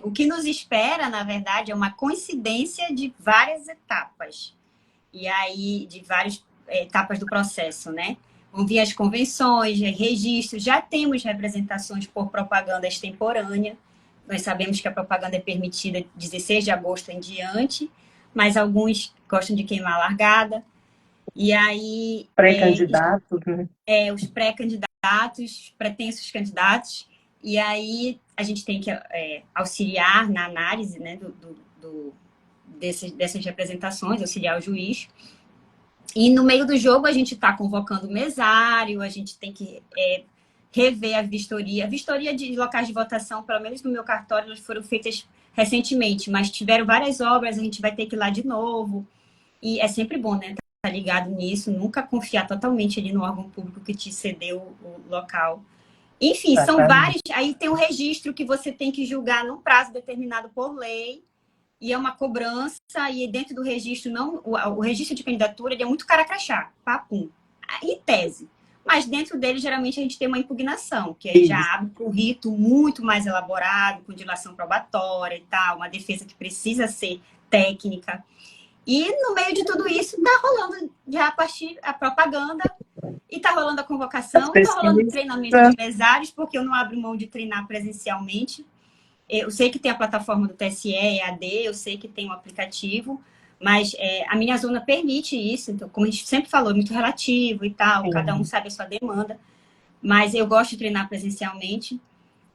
O que nos espera, na verdade, é uma coincidência de várias etapas. E aí, de várias etapas do processo, né? Vão vir as convenções, registros, já temos representações por propaganda extemporânea. Nós sabemos que a propaganda é permitida 16 de agosto em diante, mas alguns gostam de queimar a largada. E aí, pré-candidatos, né? os pré-candidatos, pretensos candidatos, e aí a gente tem que auxiliar na análise, né, dessas representações, auxiliar o juiz. E no meio do jogo a gente está convocando o mesário, a gente tem que rever a vistoria. A vistoria de locais de votação, pelo menos no meu cartório, elas foram feitas recentemente, mas tiveram várias obras, a gente vai ter que ir lá de novo. E é sempre bom, né? Estar ligado nisso, nunca confiar totalmente ali no órgão público que te cedeu o local. Enfim, são Exatamente. vários. Aí tem um registro que você tem que julgar num prazo determinado por lei, e é uma cobrança, e dentro do registro, não, o registro de candidatura ele é muito cara crachá, papum, em tese. Mas dentro dele, geralmente, a gente tem uma impugnação, que aí já Isso. abre para um rito muito mais elaborado, com dilação probatória e tal, uma defesa que precisa ser técnica. E no meio de tudo isso, está rolando já a propaganda, e está rolando a As convocação, e está rolando o pesquisas, treinamento de mesários, porque eu não abro mão de treinar presencialmente. Eu sei que tem a plataforma do TSE, EAD, eu sei que tem um aplicativo, mas a minha zona permite isso. Então, como a gente sempre falou, é muito relativo e tal, cada um sim, sabe a sua demanda, mas eu gosto de treinar presencialmente.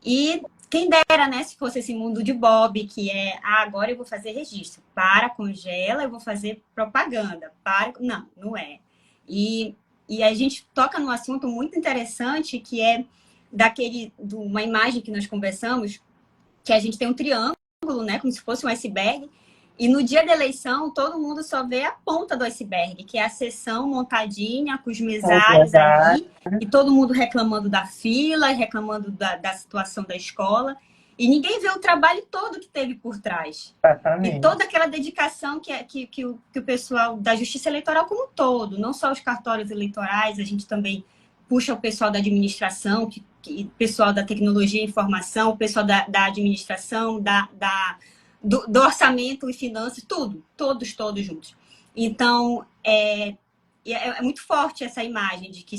E quem dera, né, se fosse esse mundo de Bob, que é, agora eu vou fazer registro, para, congela, eu vou fazer propaganda, para, não, não é. E a gente toca num assunto muito interessante, que é uma imagem que nós conversamos, que a gente tem um triângulo, né, como se fosse um iceberg, e no dia da eleição todo mundo só vê a ponta do iceberg, que é a sessão montadinha, com os é mesários verdade, ali, e todo mundo reclamando da fila, reclamando da situação da escola, e ninguém vê o trabalho todo que teve por trás. E toda exatamente. aquela dedicação que o pessoal da Justiça Eleitoral como um todo, não só os cartórios eleitorais, a gente também puxa o pessoal da administração, pessoal da tecnologia e informação, o pessoal da administração, do orçamento e finanças, tudo, todos juntos. Então, é muito forte essa imagem de que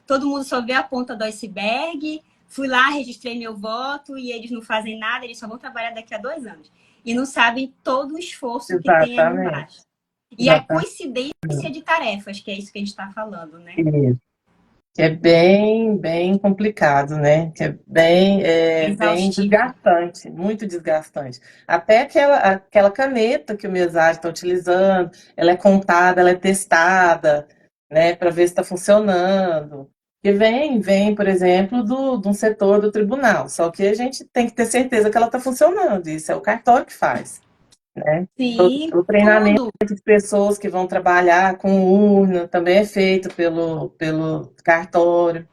todo mundo só vê a ponta do iceberg, fui lá, registrei meu voto e eles não fazem nada, eles só vão trabalhar daqui a 2 anos. E não sabem todo o esforço que tem aí Exatamente. embaixo. E a Exatamente. coincidência de tarefas, que é isso que a gente está falando, né? Isso. Que é bem complicado, né? Que é bem Exaustivo. desgastante, muito desgastante. Até aquela caneta que o mesário está utilizando, ela é contada, ela é testada, né, para ver se está funcionando. Que vem, por exemplo, de um setor do tribunal. Só que a gente tem que ter certeza que ela está funcionando. Isso é o cartório que faz, né? Sim, O treinamento tudo. de pessoas que vão trabalhar com urna também é feito pelo cartório,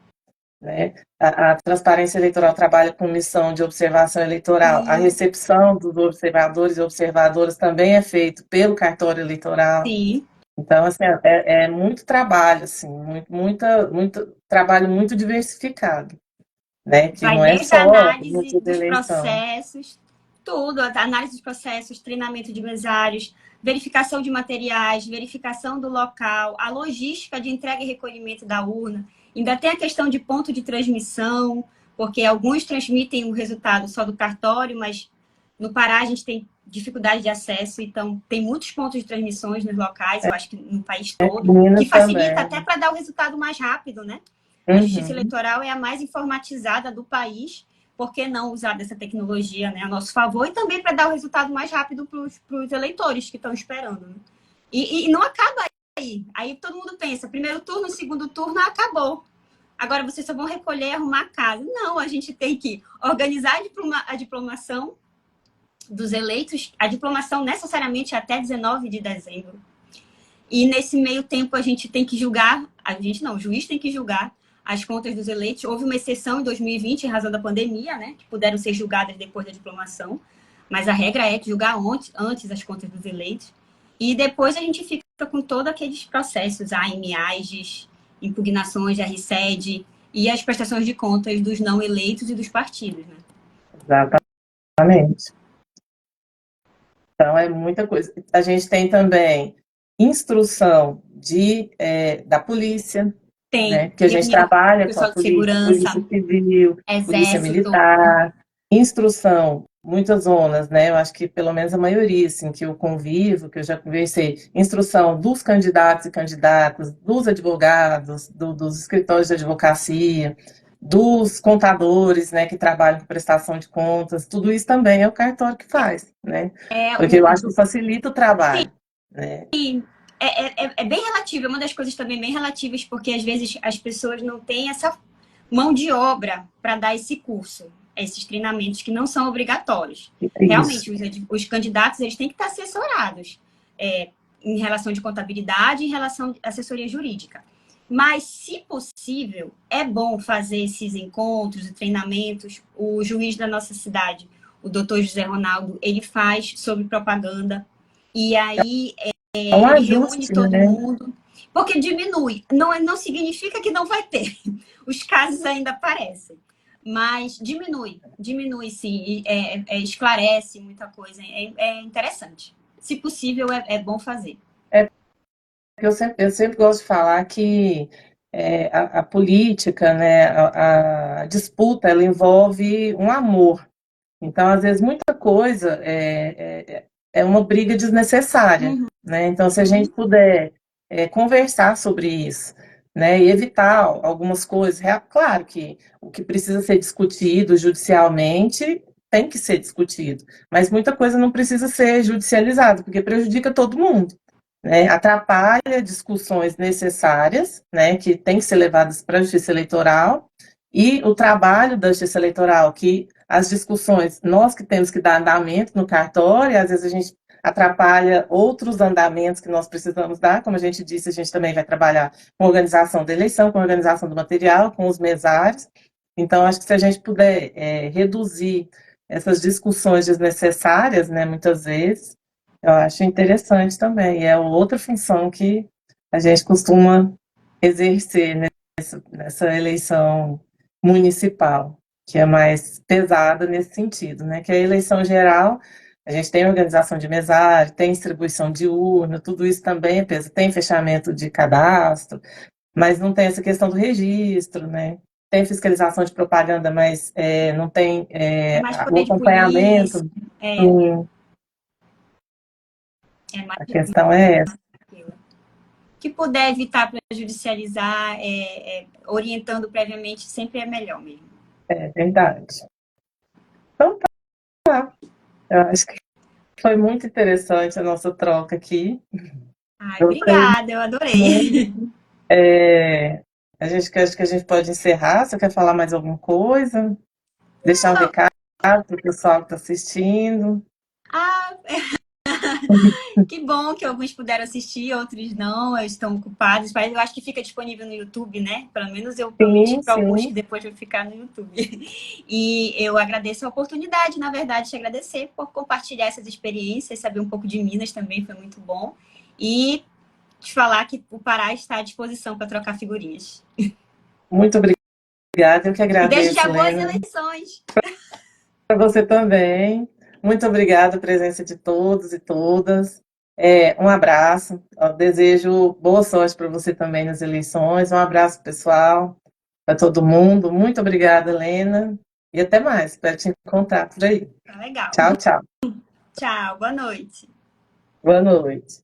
né? A Transparência Eleitoral trabalha com missão de observação eleitoral. A Sim, recepção dos observadores e observadoras também é feito pelo cartório eleitoral. sim. Então, assim, é muito trabalho, assim, muito trabalho muito diversificado, né? Que Vai não é desde a só no análise dia da dos eleição. processos, tudo, a análise dos processos, treinamento de mesários, verificação de materiais, verificação do local, a logística de entrega e recolhimento da urna. Ainda tem a questão de ponto de transmissão, porque alguns transmitem o resultado só do cartório, mas no Pará a gente tem dificuldade de acesso, então tem muitos pontos de transmissões nos locais, eu acho que no país todo, que Minas facilita até também. para dar o resultado mais rápido, né? A Justiça Uhum. Eleitoral é a mais informatizada do país, por que não usar dessa tecnologia, né, a nosso favor e também para dar o resultado mais rápido para os eleitores que estão esperando, né? E não acaba aí. Aí todo mundo pensa, primeiro turno, segundo turno, acabou. Agora vocês só vão recolher e arrumar a casa. Não, a gente tem que organizar a diplomação dos eleitos, a diplomação necessariamente até 19 de dezembro. E nesse meio tempo a gente tem que julgar, a gente não, o juiz tem que julgar as contas dos eleitos. Houve uma exceção em 2020 em razão da pandemia, né, que puderam ser julgadas depois da diplomação, mas a regra é que julgar antes as contas dos eleitos. E depois a gente fica com todos aqueles processos, AM, AIGES, impugnações, RSED e as prestações de contas dos não eleitos e dos partidos, né? Exatamente. Então, é muita coisa. A gente tem também instrução da polícia, Tem né? Que a gente reunião com o trabalha com a pessoal de polícia, segurança, polícia civil, polícia exército, militar, instrução, muitas zonas, né? Eu acho que pelo menos a maioria, assim, que eu convivo, que eu já conversei, instrução dos candidatos e candidatas, dos advogados, dos escritórios de advocacia, dos contadores, né, que trabalham com prestação de contas, tudo isso também é o cartório que faz, né? é Porque eu acho que facilita o trabalho, né? é bem relativo, é uma das coisas também bem relativas, porque às vezes as pessoas não têm essa mão de obra para dar esse curso, esses treinamentos que não são obrigatórios. É isso. Realmente, os candidatos eles têm que estar assessorados em relação de contabilidade, em relação à assessoria jurídica. Mas, se possível, é bom fazer esses encontros e treinamentos. O juiz da nossa cidade, o doutor José Ronaldo, ele faz sobre propaganda. E aí É um ele reúne ajuste, todo né? mundo, porque diminui. Não significa que não vai ter. Os casos ainda aparecem. Mas diminui sim, esclarece muita coisa, é interessante. Se possível, é bom fazer. É porque eu sempre gosto de falar que a política, né, a disputa, ela envolve um amor. Então, às vezes, muita coisa é uma briga desnecessária, Uhum. né? Então, se a gente puder conversar sobre isso, né, e evitar algumas coisas, claro que o que precisa ser discutido judicialmente tem que ser discutido, mas muita coisa não precisa ser judicializada, porque prejudica todo mundo, né? Atrapalha discussões necessárias, né, que têm que ser levadas para a justiça eleitoral, e o trabalho da justiça eleitoral, que as discussões, nós que temos que dar andamento no cartório, às vezes a gente atrapalha outros andamentos que nós precisamos dar, como a gente disse, a gente também vai trabalhar com organização da eleição, com organização do material, com os mesários. Então, acho que se a gente puder reduzir essas discussões desnecessárias, né, muitas vezes, eu acho interessante também. É outra função que a gente costuma exercer nessa eleição municipal, que é mais pesada nesse sentido, né? Que a eleição geral, a gente tem organização de mesário, tem distribuição de urna, tudo isso também é peso, tem fechamento de cadastro, mas não tem essa questão do registro, né? Tem fiscalização de propaganda, mas não tem É mais o poder de polícia, acompanhamento. é, Sim, é mais a questão é essa, aquilo. Que puder evitar para judicializar, orientando previamente, sempre é melhor mesmo. é verdade. Então tá, eu acho que foi muito interessante a nossa troca aqui. Ai, Gostei obrigada, eu adorei. muito. Acho que a gente pode encerrar. Você quer falar mais alguma coisa? Deixar um recado para o pessoal que está assistindo? Ah, que bom que alguns puderam assistir, outros não, estão ocupados. Mas eu acho que fica disponível no YouTube, né? Pelo menos eu prometi Sim, para alguns que sim. depois vai ficar no YouTube. E eu agradeço a oportunidade, na verdade, te agradecer por compartilhar essas experiências, saber um pouco de Minas também foi muito bom. E te falar que o Pará está à disposição para trocar figurinhas. Muito obrigada. Eu que E desde agradeço, já boas Lena. eleições. Para você também. Muito obrigada a presença de todos e todas. Um abraço. Desejo boa sorte para você também nas eleições. Um abraço, pessoal. para todo mundo. Muito obrigada, Helena. E até mais. Espero te encontrar por aí. Tá legal. Tchau, tchau. Tchau, boa noite. Boa noite.